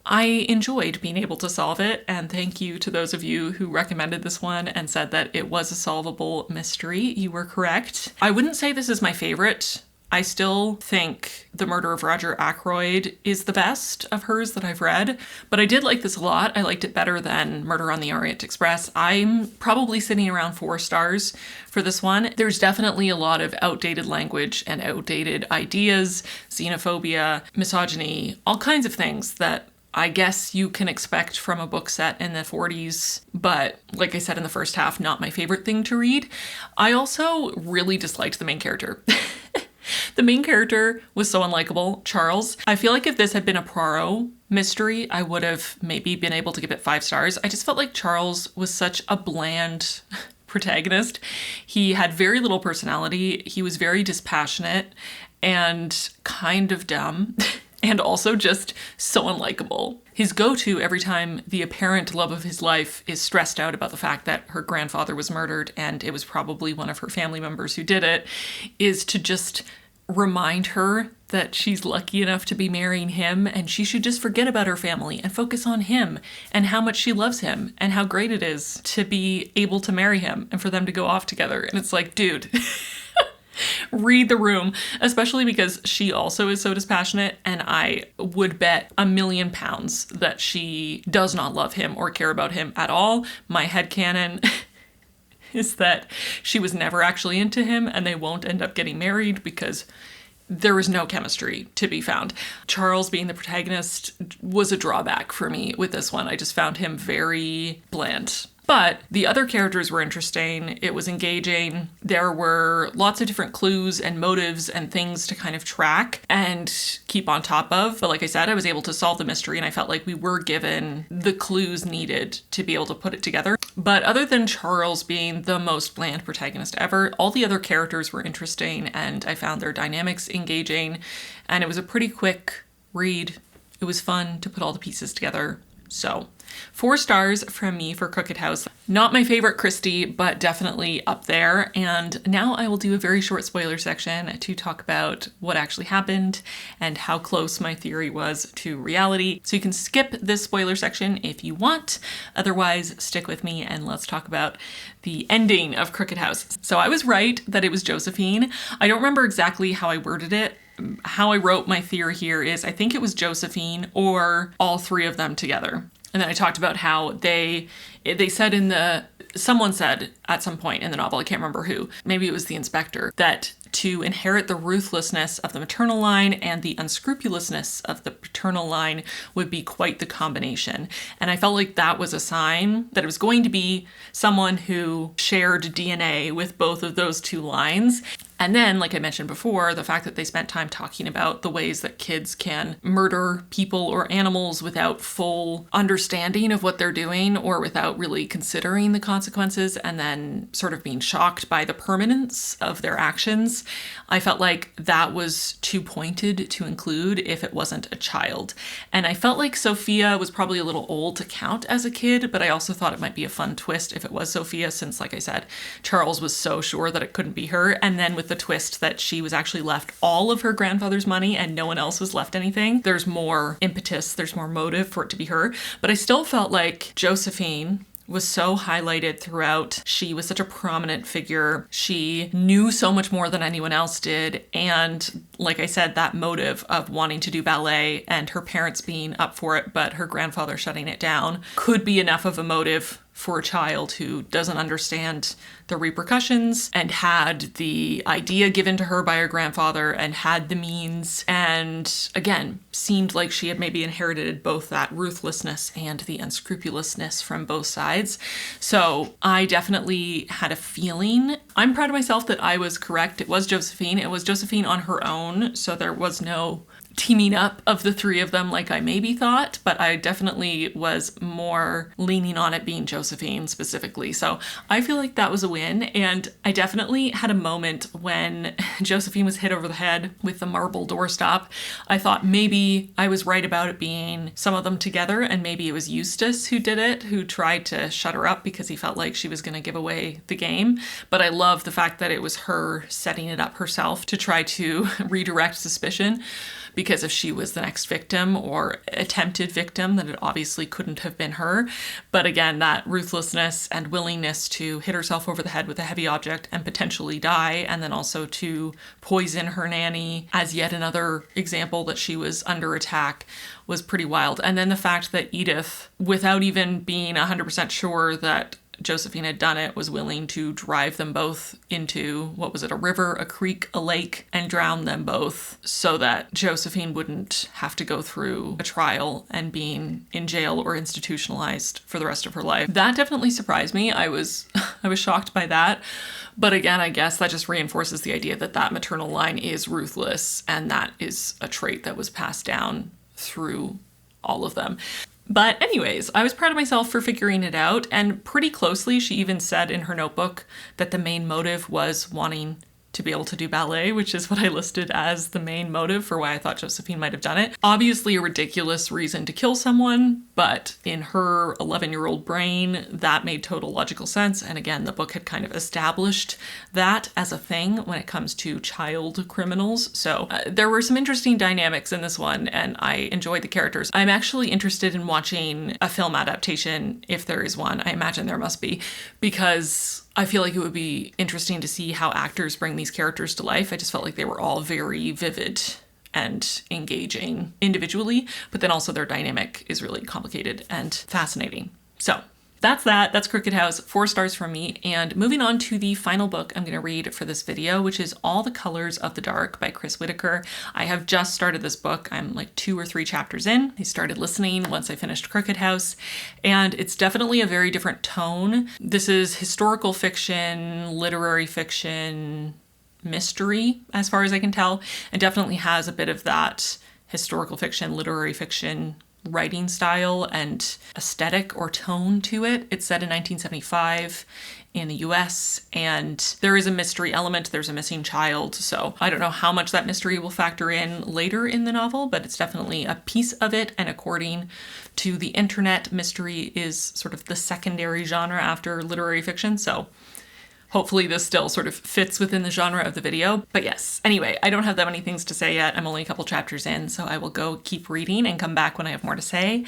I enjoyed being able to solve it, and thank you to those of you who recommended this one and said that it was a solvable mystery. You were correct. I wouldn't say this is my favorite. I still think The Murder of Roger Ackroyd is the best of hers that I've read, but I did like this a lot. I liked it better than Murder on the Orient Express. I'm probably sitting around 4 stars for this one. There's definitely a lot of outdated language and outdated ideas, xenophobia, misogyny, all kinds of things that I guess you can expect from a book set in the 40s, but like I said in the first half, not my favorite thing to read. I also really disliked the main character. The main character was so unlikable, Charles. I feel like if this had been a Poirot mystery, I would have maybe been able to give it 5 stars. I just felt like Charles was such a bland protagonist. He had very little personality. He was very dispassionate and kind of dumb. And also just so unlikable. His go-to every time the apparent love of his life is stressed out about the fact that her grandfather was murdered and it was probably one of her family members who did it, is to just remind her that she's lucky enough to be marrying him and she should just forget about her family and focus on him and how much she loves him and how great it is to be able to marry him and for them to go off together. And it's like, dude... read the room, especially because she also is so dispassionate, and I would bet £1,000,000 that she does not love him or care about him at all. My headcanon is that she was never actually into him and they won't end up getting married because there is no chemistry to be found. Charles being the protagonist was a drawback for me with this one. I just found him very bland. But the other characters were interesting. It was engaging. There were lots of different clues and motives and things to kind of track and keep on top of. But like I said, I was able to solve the mystery and I felt like we were given the clues needed to be able to put it together. But other than Charles being the most bland protagonist ever, all the other characters were interesting and I found their dynamics engaging, and it was a pretty quick read. It was fun to put all the pieces together. So 4 stars from me for Crooked House. Not my favorite Christie, but definitely up there. And now I will do a very short spoiler section to talk about what actually happened and how close my theory was to reality. So you can skip this spoiler section if you want. Otherwise, stick with me and let's talk about the ending of Crooked House. So I was right that it was Josephine. I don't remember exactly how I worded it. How I wrote my theory here is I think it was Josephine or all 3 of them together. And then I talked about how they said someone said at some point in the novel, I can't remember who, maybe it was the inspector, that to inherit the ruthlessness of the maternal line and the unscrupulousness of the paternal line would be quite the combination. And I felt like that was a sign that it was going to be someone who shared DNA with both of those 2 lines. And then, like I mentioned before, the fact that they spent time talking about the ways that kids can murder people or animals without full understanding of what they're doing or without really considering the consequences, and then sort of being shocked by the permanence of their actions. I felt like that was too pointed to include if it wasn't a child. And I felt like Sophia was probably a little old to count as a kid, but I also thought it might be a fun twist if it was Sophia, since, like I said, Charles was so sure that it couldn't be her. And then with the twist that she was actually left all of her grandfather's money and no one else was left anything, there's more impetus, there's more motive for it to be her. But I still felt like Josephine was so highlighted throughout. She was such a prominent figure. She knew so much more than anyone else did. And like I said, that motive of wanting to do ballet and her parents being up for it, but her grandfather shutting it down, could be enough of a motive for a child who doesn't understand the repercussions and had the idea given to her by her grandfather and had the means, and again, seemed like she had maybe inherited both that ruthlessness and the unscrupulousness from both sides. So I definitely had a feeling. I'm proud of myself that I was correct. It was Josephine. It was Josephine on her own, so there was no teaming up of the 3 of them like I maybe thought, but I definitely was more leaning on it being Josephine specifically. So I feel like that was a win, and I definitely had a moment when Josephine was hit over the head with the marble doorstop. I thought maybe I was right about it being some of them together, and maybe it was Eustace who did it, who tried to shut her up because he felt like she was going to give away the game. But I love the fact that it was her setting it up herself to try to redirect suspicion, because if she was the next victim or attempted victim, then it obviously couldn't have been her. But again, that ruthlessness and willingness to hit herself over the head with a heavy object and potentially die, and then also to poison her nanny as yet another example that she was under attack, was pretty wild. And then the fact that Edith, without even being 100% sure that Josephine had done it, was willing to drive them both into, what was it, a river, a creek, a lake, and drown them both so that Josephine wouldn't have to go through a trial and being in jail or institutionalized for the rest of her life. That definitely surprised me. I was shocked by that. But again, I guess that just reinforces the idea that that maternal line is ruthless, and that is a trait that was passed down through all of them. But anyways, I was proud of myself for figuring it out, and pretty closely she even said in her notebook that the main motive was wanting to be able to do ballet, which is what I listed as the main motive for why I thought Josephine might have done it. Obviously a ridiculous reason to kill someone, but in her 11-year-old brain, that made total logical sense. And again, the book had kind of established that as a thing when it comes to child criminals. So there were some interesting dynamics in this one, and I enjoyed the characters. I'm actually interested in watching a film adaptation, if there is one. I imagine there must be, because I feel like it would be interesting to see how actors bring these characters to life. I just felt like they were all very vivid and engaging individually, but then also their dynamic is really complicated and fascinating. So That's that. That's Crooked House. 4 stars from me. And moving on to the final book I'm going to read for this video, which is All the Colors of the Dark by Chris Whitaker. I have just started this book. I'm like 2 or 3 chapters in. I started listening once I finished Crooked House, and it's definitely a very different tone. This is historical fiction, literary fiction, mystery, as far as I can tell, and definitely has a bit of that historical fiction, literary fiction writing style and aesthetic or tone to it. It's set in 1975 in the US, and there is a mystery element. There's a missing child, so I don't know how much that mystery will factor in later in the novel, but it's definitely a piece of it, and according to the internet, mystery is sort of the secondary genre after literary fiction, so hopefully this still sort of fits within the genre of the video. But yes, anyway, I don't have that many things to say yet. I'm only a couple chapters in, so I will go keep reading and come back when I have more to say.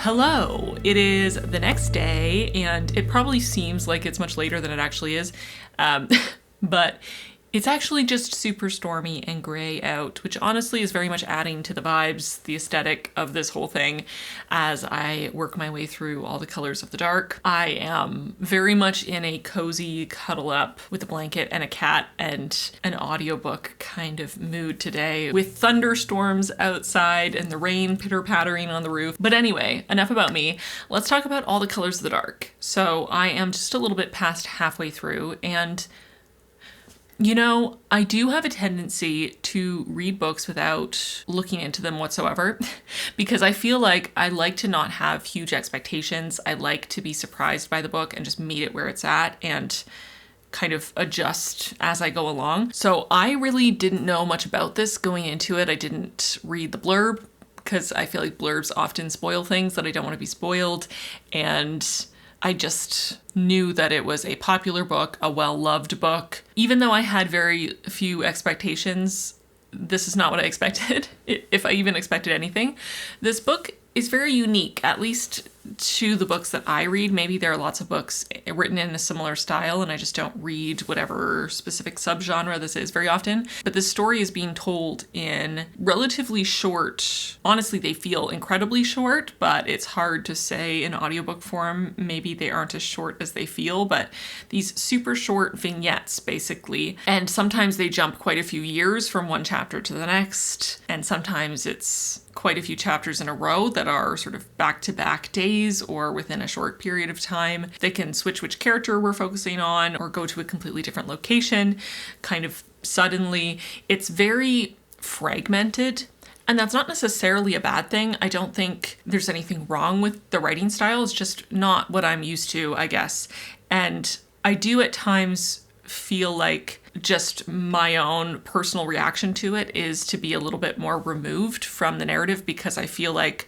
Hello, it is the next day, and it probably seems like it's much later than it actually is, but it's actually just super stormy and gray out, which honestly is very much adding to the vibes, the aesthetic of this whole thing as I work my way through All the Colors of the Dark. I am very much in a cozy cuddle up with a blanket and a cat and an audiobook kind of mood today, with thunderstorms outside and the rain pitter-pattering on the roof. But anyway, enough about me. Let's talk about All the Colors of the Dark. So I am just a little bit past halfway through, and you know, I do have a tendency to read books without looking into them whatsoever because I feel like I like to not have huge expectations. I like to be surprised by the book and just meet it where it's at and kind of adjust as I go along. So I really didn't know much about this going into it. I didn't read the blurb because I feel like blurbs often spoil things that I don't want to be spoiled, and I just knew that it was a popular book, a well-loved book. Even though I had very few expectations, this is not what I expected. if I even expected anything. This book is very unique, at least to the books that I read. Maybe there are lots of books written in a similar style and I just don't read whatever specific subgenre this is very often. But this story is being told in relatively short, honestly, they feel incredibly short, but it's hard to say in audiobook form. Maybe they aren't as short as they feel, but these super short vignettes, basically. And sometimes they jump quite a few years from one chapter to the next. And sometimes it's quite a few chapters in a row that are sort of back-to-back days or within a short period of time. They can switch which character we're focusing on or go to a completely different location kind of suddenly. It's very fragmented. And that's not necessarily a bad thing. I don't think there's anything wrong with the writing style. It's just not what I'm used to, I guess. And I do at times feel like just my own personal reaction to it is to be a little bit more removed from the narrative, because I feel like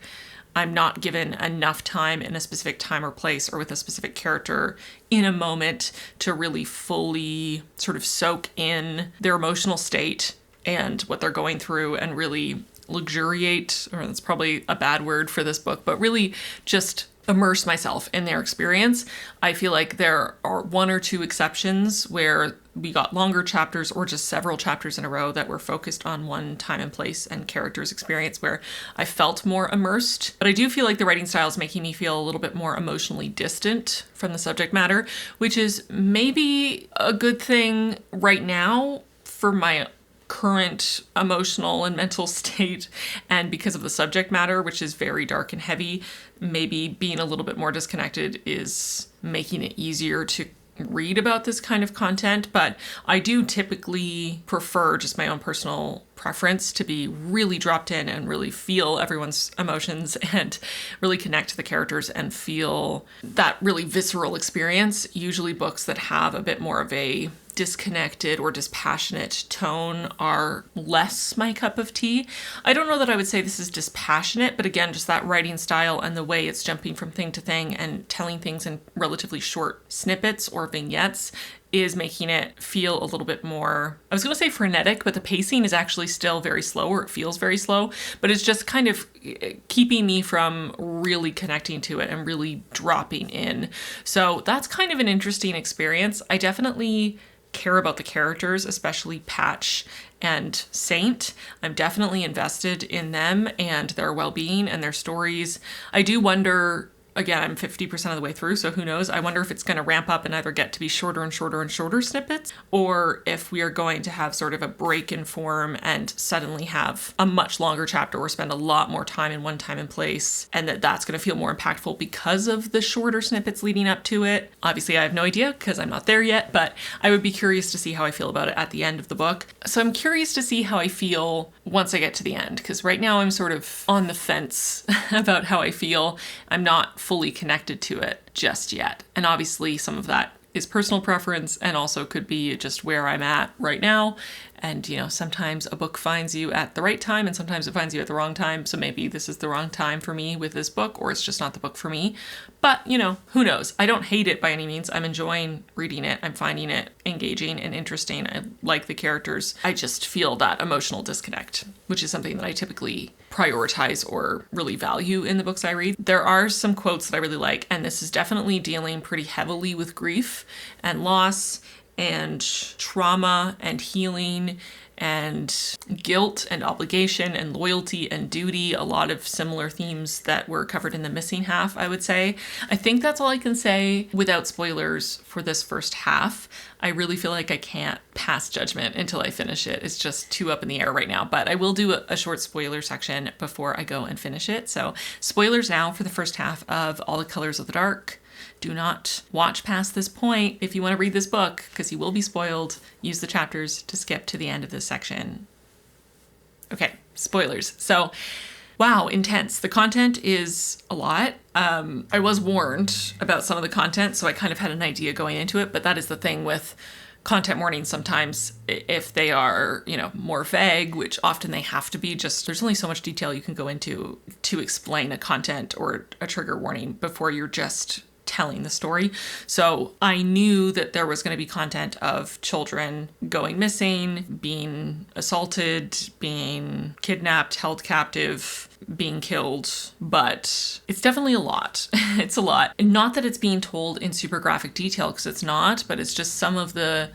I'm not given enough time in a specific time or place or with a specific character in a moment to really fully sort of soak in their emotional state and what they're going through and really luxuriate, or that's probably a bad word for this book, but really just immerse myself in their experience. I feel like there are one or two exceptions where we got longer chapters or just several chapters in a row that were focused on one time and place and character's experience where I felt more immersed. But I do feel like the writing style is making me feel a little bit more emotionally distant from the subject matter, which is maybe a good thing right now for my current emotional and mental state, and because of the subject matter, which is very dark and heavy, maybe being a little bit more disconnected is making it easier to read about this kind of content. But I do typically prefer, just my own personal preference, to be really dropped in and really feel everyone's emotions and really connect to the characters and feel that really visceral experience. Usually books that have a bit more of a disconnected or dispassionate tone are less my cup of tea. I don't know that I would say this is dispassionate, but again, just that writing style and the way it's jumping from thing to thing and telling things in relatively short snippets or vignettes is making it feel a little bit more, I was going to say frenetic, but the pacing is actually still very slow, or it feels very slow, but it's just kind of keeping me from really connecting to it and really dropping in. So that's kind of an interesting experience. I definitely care about the characters, especially Patch and Saint. I'm definitely invested in them and their well-being and their stories. I do wonder, again, I'm 50% of the way through, so who knows? I wonder if it's going to ramp up and either get to be shorter and shorter and shorter snippets, or if we are going to have sort of a break in form and suddenly have a much longer chapter or spend a lot more time in one time and place, and that's going to feel more impactful because of the shorter snippets leading up to it. Obviously, I have no idea because I'm not there yet, but I would be curious to see how I feel about it at the end of the book. So I'm curious to see how I feel once I get to the end, because right now I'm sort of on the fence about how I feel. I'm not fully connected to it just yet. And obviously some of that is personal preference and also could be just where I'm at right now. And, you know, sometimes a book finds you at the right time and sometimes it finds you at the wrong time. So maybe this is the wrong time for me with this book, or it's just not the book for me. But, you know, who knows? I don't hate it by any means. I'm enjoying reading it. I'm finding it engaging and interesting. I like the characters. I just feel that emotional disconnect, which is something that I typically prioritize or really value in the books I read. There are some quotes that I really like, and this is definitely dealing pretty heavily with grief and loss and trauma and healing and guilt and obligation and loyalty and duty, a lot of similar themes that were covered in the missing half, I would say. I think that's all I can say without spoilers for this first half. I really feel like I can't pass judgment until I finish it. It's just too up in the air right now, but I will do a short spoiler section before I go and finish it. So spoilers now for the first half of All the Colors of the Dark. Do not watch past this point if you want to read this book, because you will be spoiled. Use the chapters to skip to the end of this section. Okay, spoilers. So, wow, intense. The content is a lot. I was warned about some of the content, so I kind of had an idea going into it, but that is the thing with content warnings sometimes. If they are, you know, more vague, which often they have to be, just there's only so much detail you can go into to explain a content or a trigger warning before you're just telling the story. So I knew that there was going to be content of children going missing, being assaulted, being kidnapped, held captive, being killed, but it's definitely a lot. It's a lot. Not that it's being told in super graphic detail, because it's not, but it's just some of the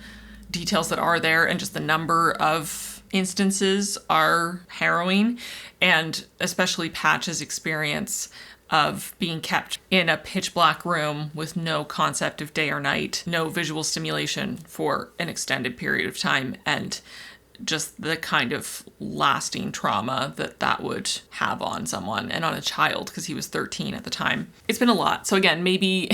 details that are there, and just the number of instances are harrowing. And especially Patch's experience of being kept in a pitch black room with no concept of day or night, no visual stimulation for an extended period of time, and just the kind of lasting trauma that would have on someone and on a child, because he was 13 at the time. It's been a lot. So again, maybe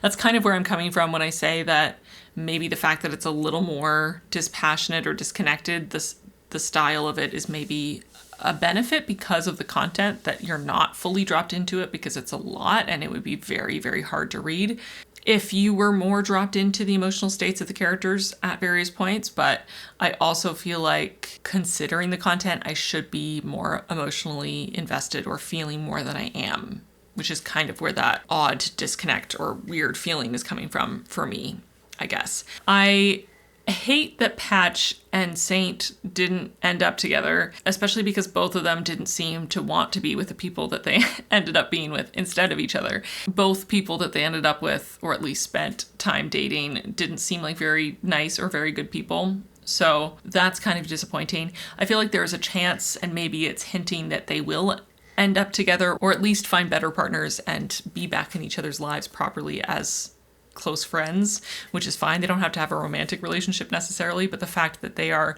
that's kind of where I'm coming from when I say that maybe the fact that it's a little more dispassionate or disconnected, the style of it is maybe a benefit because of the content, that you're not fully dropped into it, because it's a lot and it would be very, very hard to read if you were more dropped into the emotional states of the characters at various points. But I also feel like, considering the content, I should be more emotionally invested or feeling more than I am, which is kind of where that odd disconnect or weird feeling is coming from for me, I guess. I hate that Patch and Saint didn't end up together, especially because both of them didn't seem to want to be with the people that they ended up being with instead of each other. Both people that they ended up with, or at least spent time dating, didn't seem like very nice or very good people. So that's kind of disappointing. I feel like there's a chance, and maybe it's hinting that they will end up together, or at least find better partners and be back in each other's lives properly as close friends, which is fine. They don't have to have a romantic relationship necessarily, but the fact that they are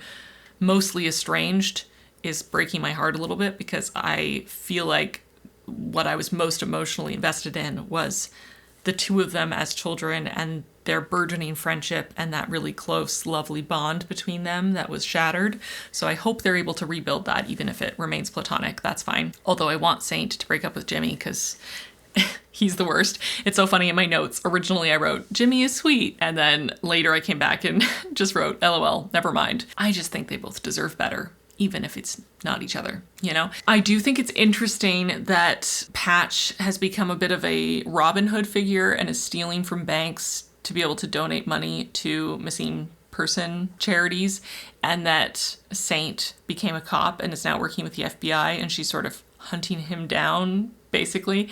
mostly estranged is breaking my heart a little bit, because I feel like what I was most emotionally invested in was the two of them as children and their burgeoning friendship and that really close, lovely bond between them that was shattered. So I hope they're able to rebuild that, even if it remains platonic. That's fine. Although I want Saint to break up with Jimmy, because he's the worst. It's so funny in my notes. Originally I wrote, Jimmy is sweet. And then later I came back and just wrote, LOL, never mind. I just think they both deserve better, even if it's not each other, you know? I do think it's interesting that Patch has become a bit of a Robin Hood figure and is stealing from banks to be able to donate money to missing person charities, and that Saint became a cop and is now working with the FBI, and she's sort of hunting him down, basically.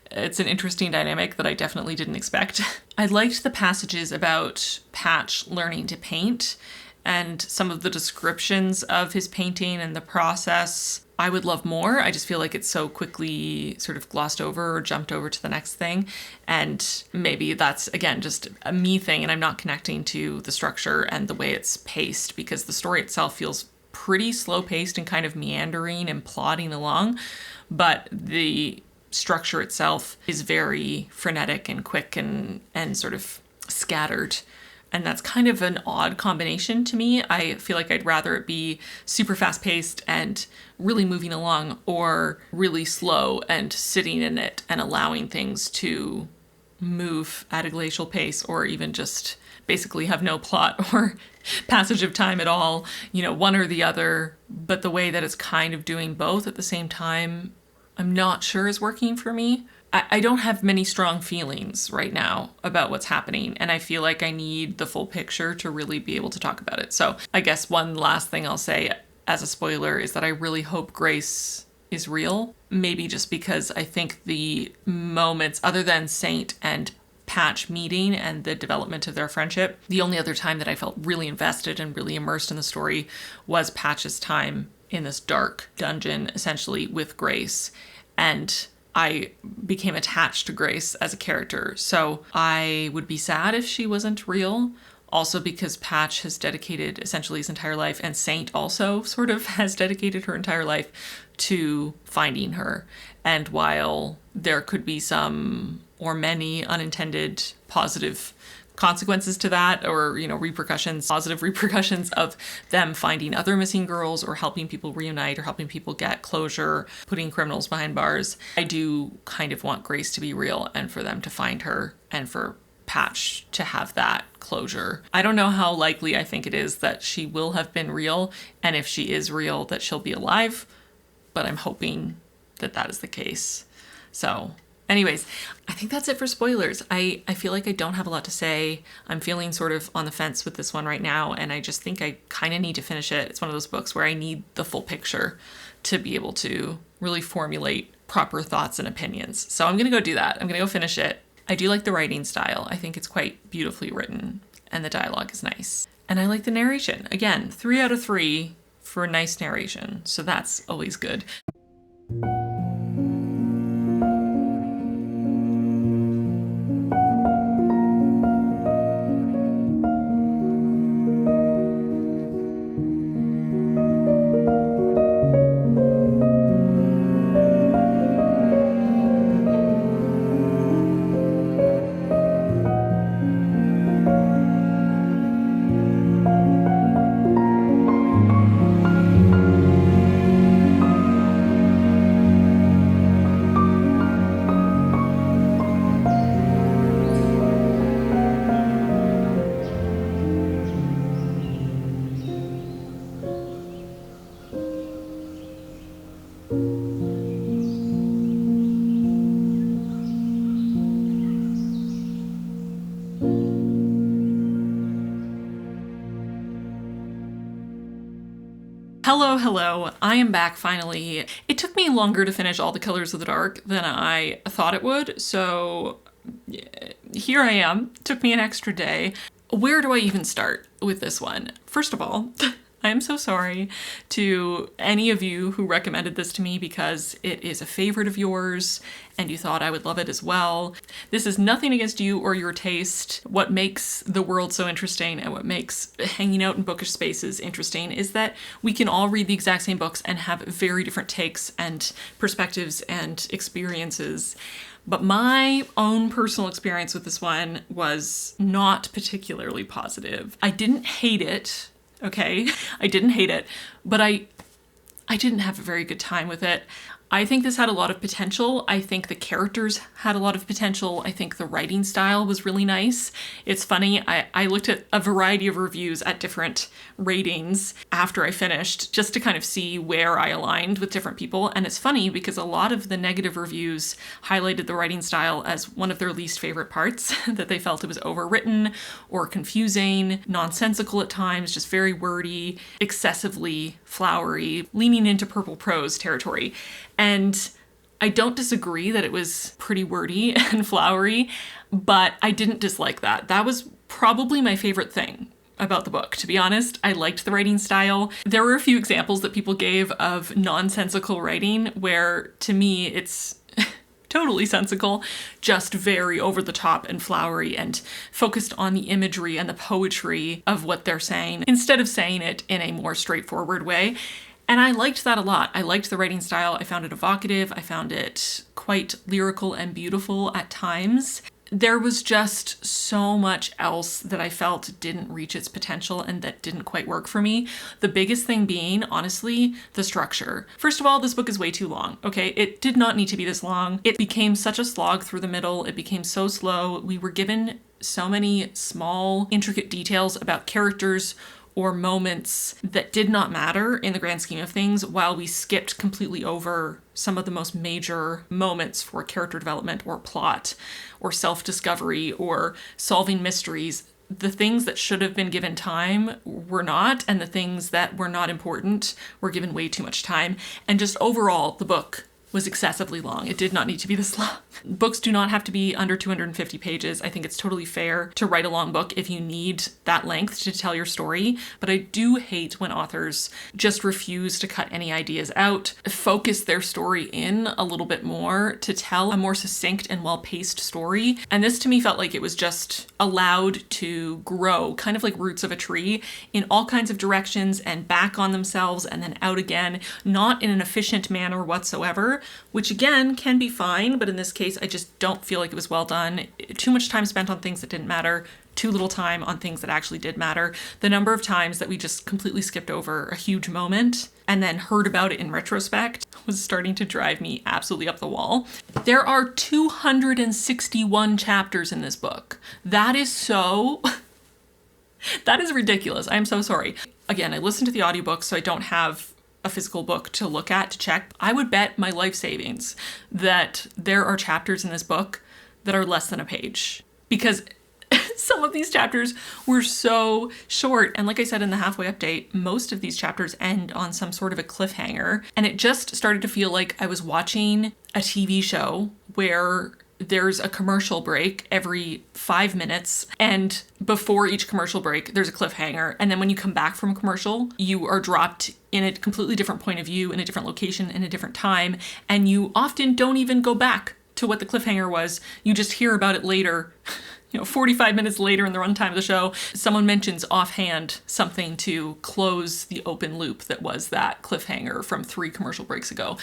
It's an interesting dynamic that I definitely didn't expect. I liked the passages about Patch learning to paint and some of the descriptions of his painting and the process. I would love more. I just feel like it's so quickly sort of glossed over or jumped over to the next thing. And maybe that's, again, just a me thing, and I'm not connecting to the structure and the way it's paced, because the story itself feels pretty slow paced and kind of meandering and plodding along. But the structure itself is very frenetic and quick and sort of scattered. And that's kind of an odd combination to me. I feel like I'd rather it be super fast paced and really moving along, or really slow and sitting in it and allowing things to move at a glacial pace, or even just basically have no plot or passage of time at all, you know, one or the other. But the way that it's kind of doing both at the same time, I'm not sure is working for me. I don't have many strong feelings right now about what's happening, and I feel like I need the full picture to really be able to talk about it. So I guess one last thing I'll say as a spoiler is that I really hope Grace is real, maybe just because I think the moments, other than Saint and Patch meeting and the development of their friendship, the only other time that I felt really invested and really immersed in the story was Patch's time in this dark dungeon, essentially, with Grace. And I became attached to Grace as a character. So I would be sad if she wasn't real. Also because Patch has dedicated essentially his entire life, and Saint also sort of has dedicated her entire life to finding her. And while there could be some or many unintended positive consequences to that, or, you know, repercussions, positive repercussions of them finding other missing girls, or helping people reunite, or helping people get closure, putting criminals behind bars, I do kind of want Grace to be real, and for them to find her, and for Patch to have that closure. I don't know how likely I think it is that she will have been real, and if she is real, that she'll be alive, but I'm hoping that that is the case. So Anyways, I think that's it for spoilers. I feel like I don't have a lot to say. I'm feeling sort of on the fence with this one right now, and I just think I kind of need to finish it. It's one of those books where I need the full picture to be able to really formulate proper thoughts and opinions. So I'm going to go do that. I'm going to go finish it. I do like the writing style. I think it's quite beautifully written, and the dialogue is nice. And I like the narration. Again, 3 out of 3 for nice narration. So that's always good. Hello, I am back finally. It took me longer to finish All the Colors of the Dark than I thought it would, so here I am. Took me an extra day. Where do I even start with this one? First of all, I am so sorry to any of you who recommended this to me because it is a favorite of yours and you thought I would love it as well. This is nothing against you or your taste. What makes the world so interesting and what makes hanging out in bookish spaces interesting is that we can all read the exact same books and have very different takes and perspectives and experiences. But my own personal experience with this one was not particularly positive. I didn't hate it. Okay, I didn't hate it, but I didn't have a very good time with it. I think this had a lot of potential. I think the characters had a lot of potential. I think the writing style was really nice. It's funny, I looked at a variety of reviews at different ratings after I finished just to kind of see where I aligned with different people. And it's funny because a lot of the negative reviews highlighted the writing style as one of their least favorite parts, that they felt it was overwritten or confusing, nonsensical at times, just very wordy, excessively flowery, leaning into purple prose territory. And I don't disagree that it was pretty wordy and flowery, but I didn't dislike that. That was probably my favorite thing about the book, to be honest. I liked the writing style. There were a few examples that people gave of nonsensical writing where, to me, it's totally sensical, just very over the top and flowery and focused on the imagery and the poetry of what they're saying instead of saying it in a more straightforward way. And I liked that a lot. I liked the writing style. I found it evocative. I found it quite lyrical and beautiful at times. There was just so much else that I felt didn't reach its potential and that didn't quite work for me. The biggest thing being, honestly, the structure. First of all, this book is way too long, okay? It did not need to be this long. It became such a slog through the middle. It became so slow. We were given so many small, intricate details about characters or moments that did not matter in the grand scheme of things, while we skipped completely over some of the most major moments for character development or plot or self-discovery or solving mysteries. The things that should have been given time were not, and the things that were not important were given way too much time. And just overall, the book was excessively long. It did not need to be this long. Books do not have to be under 250 pages. I think it's totally fair to write a long book if you need that length to tell your story. But I do hate when authors just refuse to cut any ideas out, focus their story in a little bit more to tell a more succinct and well-paced story. And this to me felt like it was just allowed to grow, kind of like roots of a tree, in all kinds of directions and back on themselves and then out again, not in an efficient manner whatsoever. Which again can be fine, but in this case I just don't feel like it was well done. Too much time spent on things that didn't matter, too little time on things that actually did matter. The number of times that we just completely skipped over a huge moment and then heard about it in retrospect was starting to drive me absolutely up the wall. There are 261 chapters in this book. That is that is ridiculous. I'm so sorry. Again, I listened to the audiobook, so I don't have a physical book to look at, to check, I would bet my life savings that there are chapters in this book that are less than a page. Because some of these chapters were so short. And like I said in the halfway update, most of these chapters end on some sort of a cliffhanger. And it just started to feel like I was watching a TV show where there's a commercial break every 5 minutes. And before each commercial break, there's a cliffhanger. And then when you come back from a commercial, you are dropped in a completely different point of view, in a different location, in a different time. And you often don't even go back to what the cliffhanger was. You just hear about it later. 45 minutes later in the runtime of the show, someone mentions offhand something to close the open loop that was that cliffhanger from 3 commercial breaks ago.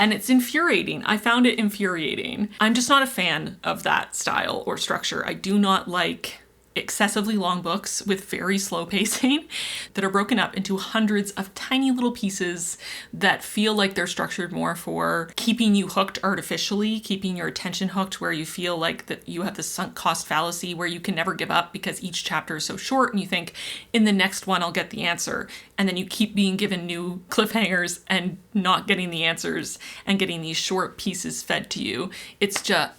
And it's infuriating. I found it infuriating. I'm just not a fan of that style or structure. I do not like excessively long books with very slow pacing that are broken up into hundreds of tiny little pieces that feel like they're structured more for keeping you hooked artificially, keeping your attention hooked, where you feel like that you have this sunk cost fallacy where you can never give up because each chapter is so short and you think in the next one I'll get the answer. And then you keep being given new cliffhangers and not getting the answers and getting these short pieces fed to you. It's just,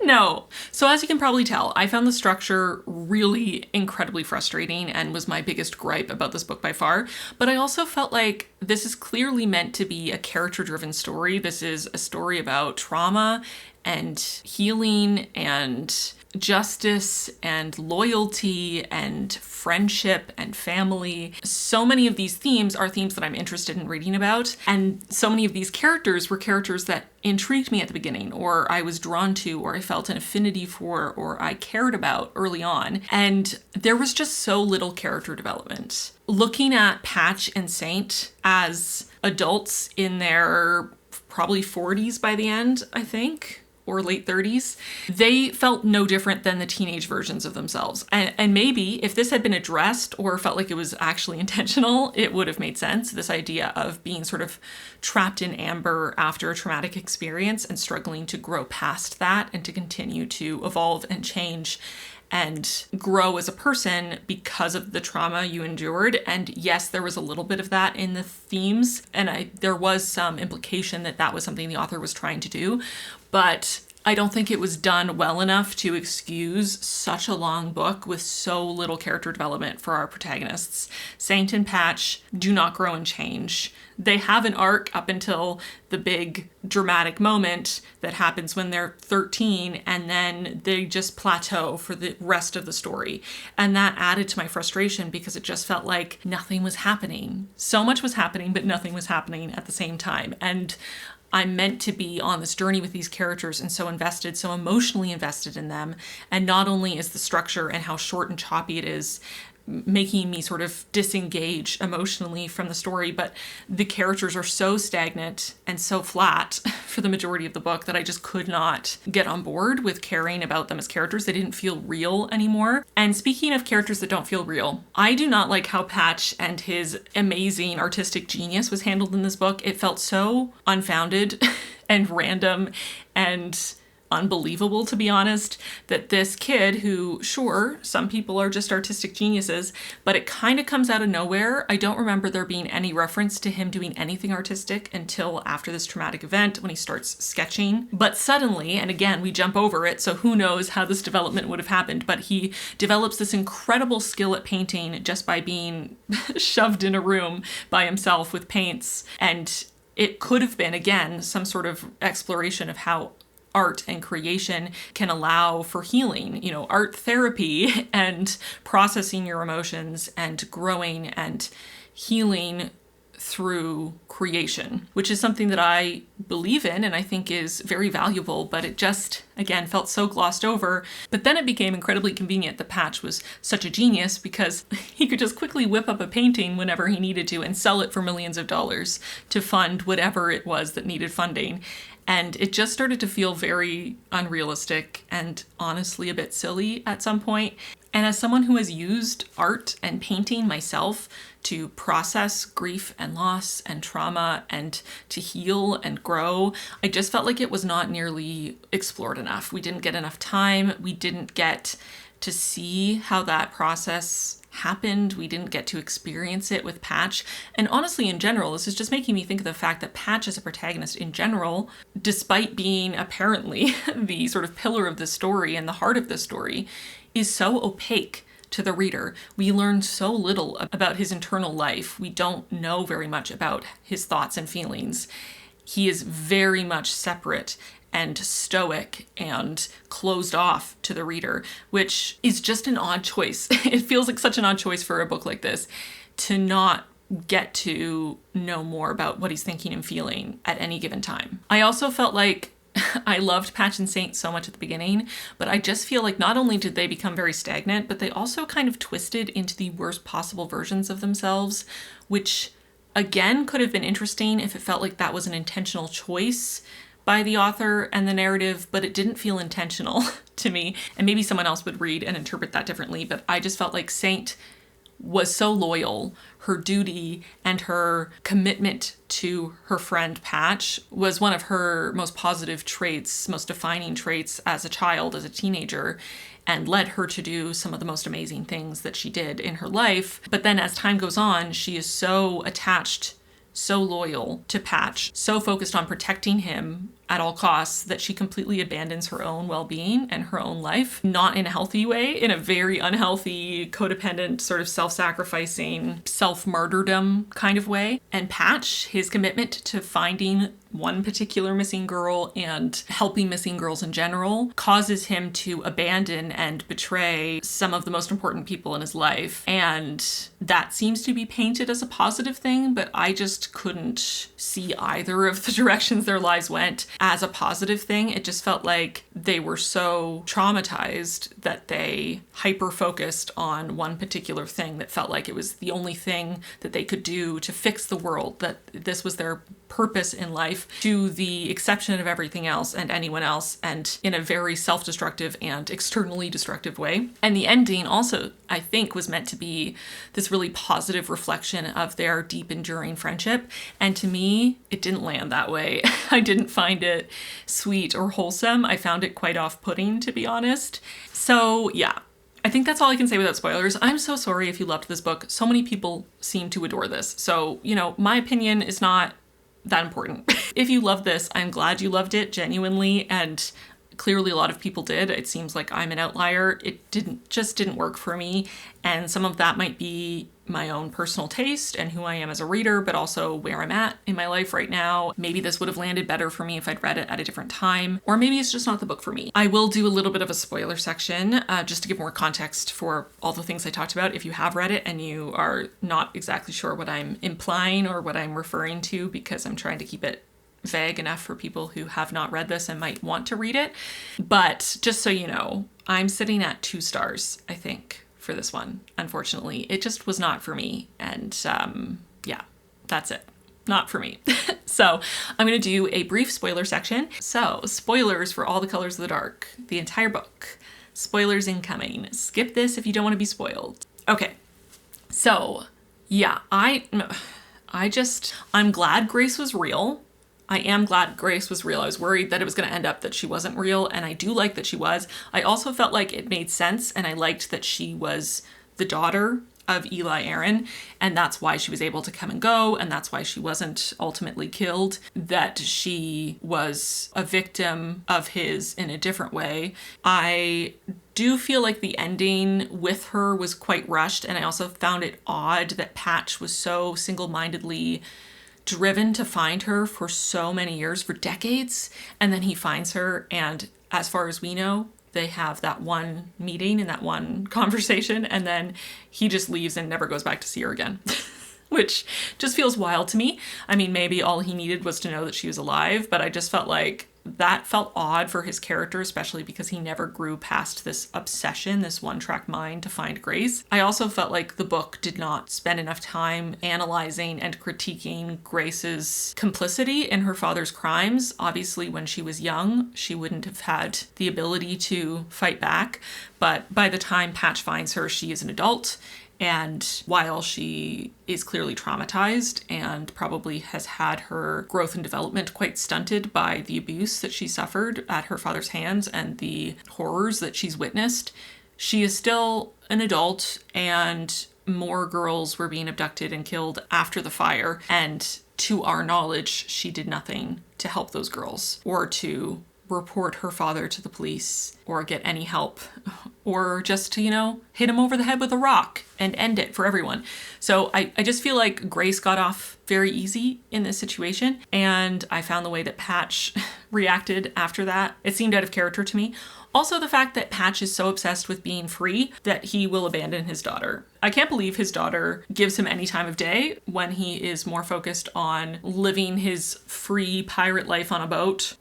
no. So as you can probably tell, I found the structure really incredibly frustrating and was my biggest gripe about this book by far. But I also felt like this is clearly meant to be a character-driven story. This is a story about trauma and healing and justice and loyalty and friendship and family. So many of these themes are themes that I'm interested in reading about. And so many of these characters were characters that intrigued me at the beginning, or I was drawn to, or I felt an affinity for, or I cared about early on. And there was just so little character development. Looking at Patch and Saint as adults in their probably 40s by the end, I think, or late 30s, they felt no different than the teenage versions of themselves. And maybe if this had been addressed or felt like it was actually intentional, it would have made sense. This idea of being sort of trapped in amber after a traumatic experience and struggling to grow past that and to continue to evolve and change and grow as a person because of the trauma you endured. And yes, there was a little bit of that in the themes, and there was some implication that that was something the author was trying to do, but I don't think it was done well enough to excuse such a long book with so little character development for our protagonists. Saint and Patch do not grow and change. They have an arc up until the big dramatic moment that happens when they're 13, and then they just plateau for the rest of the story. And that added to my frustration because it just felt like nothing was happening. So much was happening, but nothing was happening at the same time. And I'm meant to be on this journey with these characters and so invested, so emotionally invested in them. And not only is the structure and how short and choppy it is making me sort of disengage emotionally from the story, but the characters are so stagnant and so flat for the majority of the book that I just could not get on board with caring about them as characters. They didn't feel real anymore. And speaking of characters that don't feel real, I do not like how Patch and his amazing artistic genius was handled in this book. It felt so unfounded and random and unbelievable, to be honest, that this kid who, sure, some people are just artistic geniuses, but it kind of comes out of nowhere. I don't remember there being any reference to him doing anything artistic until after this traumatic event when he starts sketching. But suddenly, and again, we jump over it, so who knows how this development would have happened, but he develops this incredible skill at painting just by being shoved in a room by himself with paints. And it could have been, again, some sort of exploration of how art and creation can allow for healing, art therapy and processing your emotions and growing and healing through creation, which is something that I believe in and I think is very valuable, but it just, again, felt so glossed over. But then it became incredibly convenient that Patch was such a genius because he could just quickly whip up a painting whenever he needed to and sell it for millions of dollars to fund whatever it was that needed funding. And it just started to feel very unrealistic and honestly a bit silly at some point. And as someone who has used art and painting myself to process grief and loss and trauma and to heal and grow, I just felt like it was not nearly explored enough. We didn't get enough time. We didn't get to see how that process happened. We didn't get to experience it with Patch. And honestly, in general, this is just making me think of the fact that Patch as a protagonist in general, despite being apparently the sort of pillar of the story and the heart of the story, is so opaque to the reader. We learn so little about his internal life. We don't know very much about his thoughts and feelings. He is very much separate and stoic and closed off to the reader, which is just an odd choice. It feels like such an odd choice for a book like this to not get to know more about what he's thinking and feeling at any given time. I also felt like I loved Patch and Saint so much at the beginning, but I just feel like not only did they become very stagnant, but they also kind of twisted into the worst possible versions of themselves, which again could have been interesting if it felt like that was an intentional choice by the author and the narrative, but it didn't feel intentional to me. And maybe someone else would read and interpret that differently, but I just felt like Saint was so loyal. Her duty and her commitment to her friend Patch was one of her most positive traits, most defining traits as a child, as a teenager, and led her to do some of the most amazing things that she did in her life. But then as time goes on, she is so attached, so loyal to Patch, so focused on protecting him at all costs that she completely abandons her own well-being and her own life, not in a healthy way, in a very unhealthy, codependent, sort of self-sacrificing, self-martyrdom kind of way. And Patch, his commitment to finding one particular missing girl and helping missing girls in general, causes him to abandon and betray some of the most important people in his life. And that seems to be painted as a positive thing, but I just couldn't see either of the directions their lives went as a positive thing. It just felt like they were so traumatized that they hyper-focused on one particular thing that felt like it was the only thing that they could do to fix the world, that this was their purpose in life, to the exception of everything else and anyone else, and in a very self-destructive and externally destructive way. And the ending also, I think, was meant to be this really positive reflection of their deep, enduring friendship. And to me, it didn't land that way. I didn't find it sweet or wholesome. I found it quite off-putting, to be honest. So yeah, I think that's all I can say without spoilers. I'm so sorry if you loved this book. So many people seem to adore this. So, my opinion is not that important. If you love this, I'm glad you loved it genuinely, and clearly a lot of people did. It seems like I'm an outlier. It didn't work for me, and some of that might be my own personal taste and who I am as a reader, but also where I'm at in my life right now. Maybe this would have landed better for me if I'd read it at a different time, or maybe it's just not the book for me. I will do a little bit of a spoiler section just to give more context for all the things I talked about if you have read it and you are not exactly sure what I'm implying or what I'm referring to, because I'm trying to keep it vague enough for people who have not read this and might want to read it. But just so you know, I'm sitting at 2 stars, I think, for this one. Unfortunately, it just was not for me. And yeah, that's it. Not for me. So I'm going to do a brief spoiler section. So spoilers for All the Colors of the Dark, the entire book. Spoilers incoming. Skip this if you don't want to be spoiled. Okay. So yeah, I'm glad Grace was real. I am glad Grace was real. I was worried that it was going to end up that she wasn't real, and I do like that she was. I also felt like it made sense, and I liked that she was the daughter of Eli Aaron, and that's why she was able to come and go, and that's why she wasn't ultimately killed, that she was a victim of his in a different way. I do feel like the ending with her was quite rushed, and I also found it odd that Patch was so single-mindedly driven to find her for so many years, for decades, and then he finds her, and as far as we know, they have that one meeting and that one conversation, and then he just leaves and never goes back to see her again. Which just feels wild to me. I mean, maybe all he needed was to know that she was alive, but I just felt like that felt odd for his character, especially because he never grew past this obsession, this one-track mind to find Grace. I also felt like the book did not spend enough time analyzing and critiquing Grace's complicity in her father's crimes. Obviously, when she was young, she wouldn't have had the ability to fight back, but by the time Patch finds her, she is an adult. And while she is clearly traumatized and probably has had her growth and development quite stunted by the abuse that she suffered at her father's hands and the horrors that she's witnessed, She is still an adult, and more girls were being abducted and killed after the fire. And to our knowledge, she did nothing to help those girls or to report her father to the police or get any help or just to, hit him over the head with a rock and end it for everyone. So I just feel like Grace got off very easy in this situation. And I found the way that Patch reacted after that, it seemed out of character to me. Also, the fact that Patch is so obsessed with being free that he will abandon his daughter. I can't believe his daughter gives him any time of day when he is more focused on living his free pirate life on a boat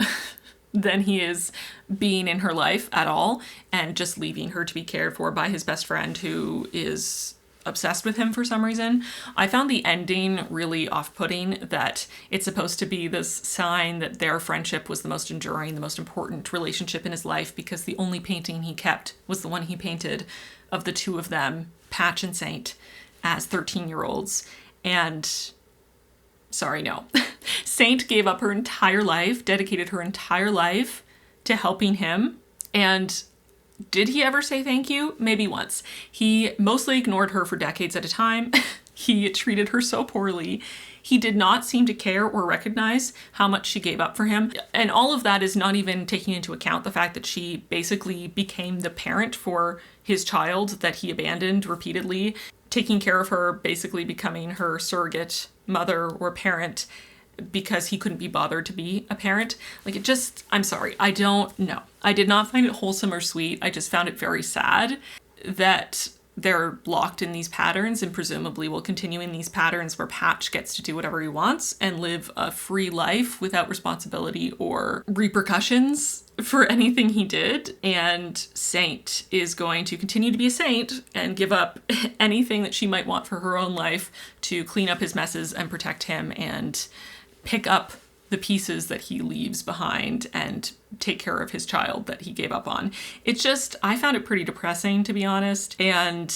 than he is being in her life at all, and just leaving her to be cared for by his best friend who is obsessed with him for some reason. I found the ending really off-putting, that it's supposed to be this sign that their friendship was the most enduring, the most important relationship in his life, because the only painting he kept was the one he painted of the two of them, Patch and Saint, as 13-year-olds. And sorry, no. Saint gave up her entire life, dedicated her entire life to helping him. And did he ever say thank you? Maybe once. He mostly ignored her for decades at a time. He treated her so poorly. He did not seem to care or recognize how much she gave up for him. And all of that is not even taking into account the fact that she basically became the parent for his child that he abandoned repeatedly, taking care of her, basically becoming her surrogate mother or parent because he couldn't be bothered to be a parent. I'm sorry, I don't know. I did not find it wholesome or sweet. I just found it very sad that they're locked in these patterns and presumably will continue in these patterns where Patch gets to do whatever he wants and live a free life without responsibility or repercussions for anything he did. And Saint is going to continue to be a saint and give up anything that she might want for her own life to clean up his messes and protect him and pick up the pieces that he leaves behind and take care of his child that he gave up on. It's just, I found it pretty depressing, to be honest. And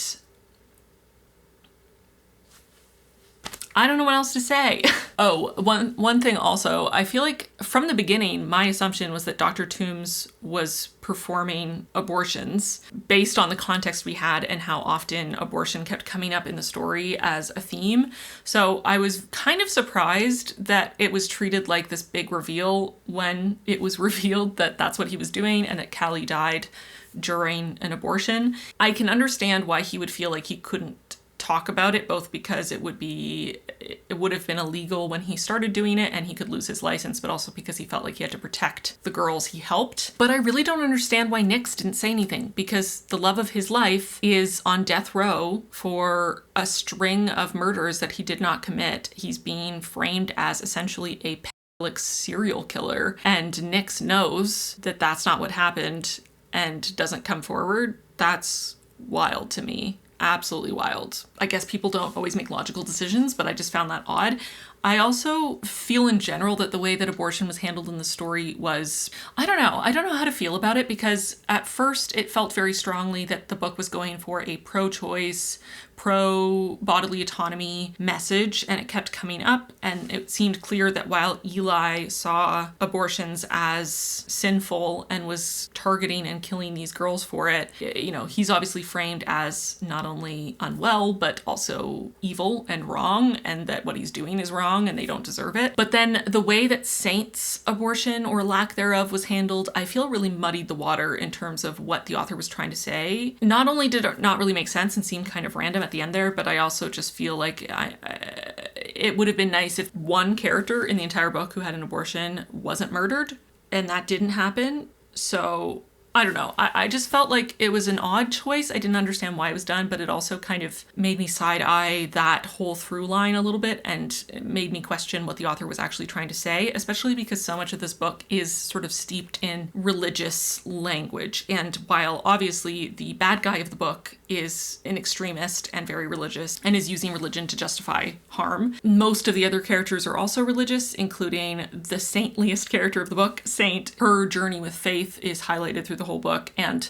I don't know what else to say. Oh, one thing also, I feel like from the beginning, my assumption was that Dr. Toombs was performing abortions based on the context we had and how often abortion kept coming up in the story as a theme. So I was kind of surprised that it was treated like this big reveal when it was revealed that that's what he was doing and that Callie died during an abortion. I can understand why he would feel like he couldn't talk about it, both because it would have been illegal when he started doing it and he could lose his license, but also because he felt like he had to protect the girls he helped. But I really don't understand why Nix didn't say anything, because the love of his life is on death row for a string of murders that he did not commit. He's being framed as essentially a pedophilic serial killer, and Nix knows that that's not what happened and doesn't come forward. That's wild to me. Absolutely wild. I guess people don't always make logical decisions, but I just found that odd. I also feel in general that the way that abortion was handled in the story was, I don't know how to feel about it, because at first it felt very strongly that the book was going for a pro-choice, pro-bodily autonomy message, and it kept coming up, and it seemed clear that while Eli saw abortions as sinful and was targeting and killing these girls for it, he's obviously framed as not only unwell, but also evil and wrong, and that what he's doing is wrong and they don't deserve it. But then the way that Saint's abortion, or lack thereof, was handled, I feel really muddied the water in terms of what the author was trying to say. Not only did it not really make sense and seem kind of random at the end there, but I also just feel like it would have been nice if one character in the entire book who had an abortion wasn't murdered, and that didn't happen. So I don't know. I just felt like it was an odd choice. I didn't understand why it was done, but it also kind of made me side-eye that whole through line a little bit, and it made me question what the author was actually trying to say, especially because so much of this book is sort of steeped in religious language. And while obviously the bad guy of the book is an extremist and very religious and is using religion to justify harm, most of the other characters are also religious, including the saintliest character of the book, Saint. Her journey with faith is highlighted through the whole book, and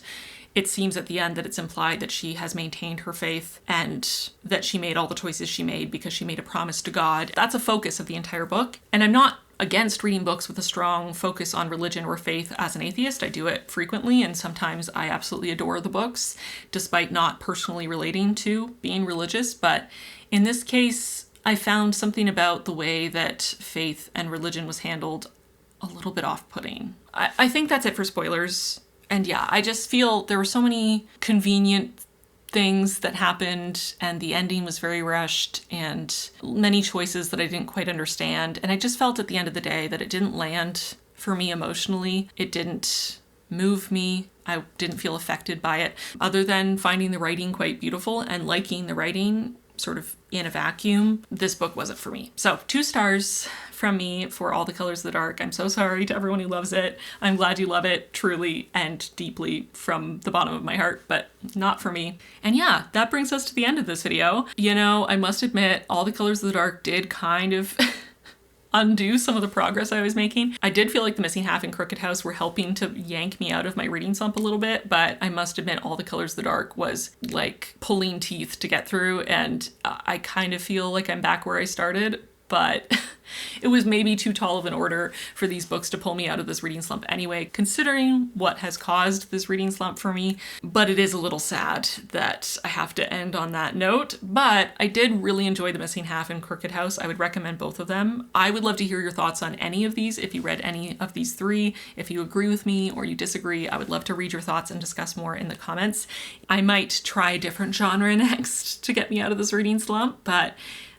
it seems at the end that it's implied that she has maintained her faith and that she made all the choices she made because she made a promise to God. That's a focus of the entire book, and I'm not against reading books with a strong focus on religion or faith as an atheist. I do it frequently, and sometimes I absolutely adore the books, despite not personally relating to being religious. But in this case, I found something about the way that faith and religion was handled a little bit off-putting. I think that's it for spoilers. And yeah, I just feel there were so many convenient things that happened, and the ending was very rushed, and many choices that I didn't quite understand. And I just felt at the end of the day that it didn't land for me emotionally. It didn't move me. I didn't feel affected by it, other than finding the writing quite beautiful and liking the writing sort of in a vacuum. This book wasn't for me. So 2 stars from me for All the Colors of the Dark. I'm so sorry to everyone who loves it. I'm glad you love it truly and deeply from the bottom of my heart, but not for me. And yeah, that brings us to the end of this video. You know, I must admit, All the Colors of the Dark did kind of undo some of the progress I was making. I did feel like The Missing Half and Crooked House were helping to yank me out of my reading slump a little bit, but I must admit All the Colors of the Dark was like pulling teeth to get through, and I kind of feel like I'm back where I started, but it was maybe too tall of an order for these books to pull me out of this reading slump anyway, considering what has caused this reading slump for me. But it is a little sad that I have to end on that note. But I did really enjoy The Missing Half and Crooked House. I would recommend both of them. I would love to hear your thoughts on any of these. If you read any of these 3, if you agree with me or you disagree, I would love to read your thoughts and discuss more in the comments. I might try a different genre next to get me out of this reading slump, but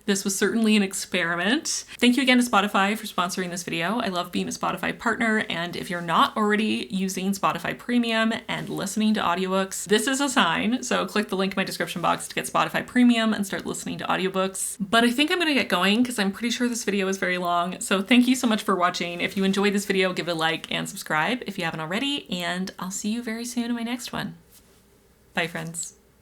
this was certainly an experiment. Thank you again to Spotify for sponsoring this video. I love being a Spotify partner, and if you're not already using Spotify Premium and listening to audiobooks, this is a sign. So click the link in my description box to get Spotify Premium and start listening to audiobooks. But I think I'm gonna get going because I'm pretty sure this video is very long. So thank you so much for watching. If you enjoyed this video, give it a like and subscribe if you haven't already, and I'll see you very soon in my next one. Bye, friends.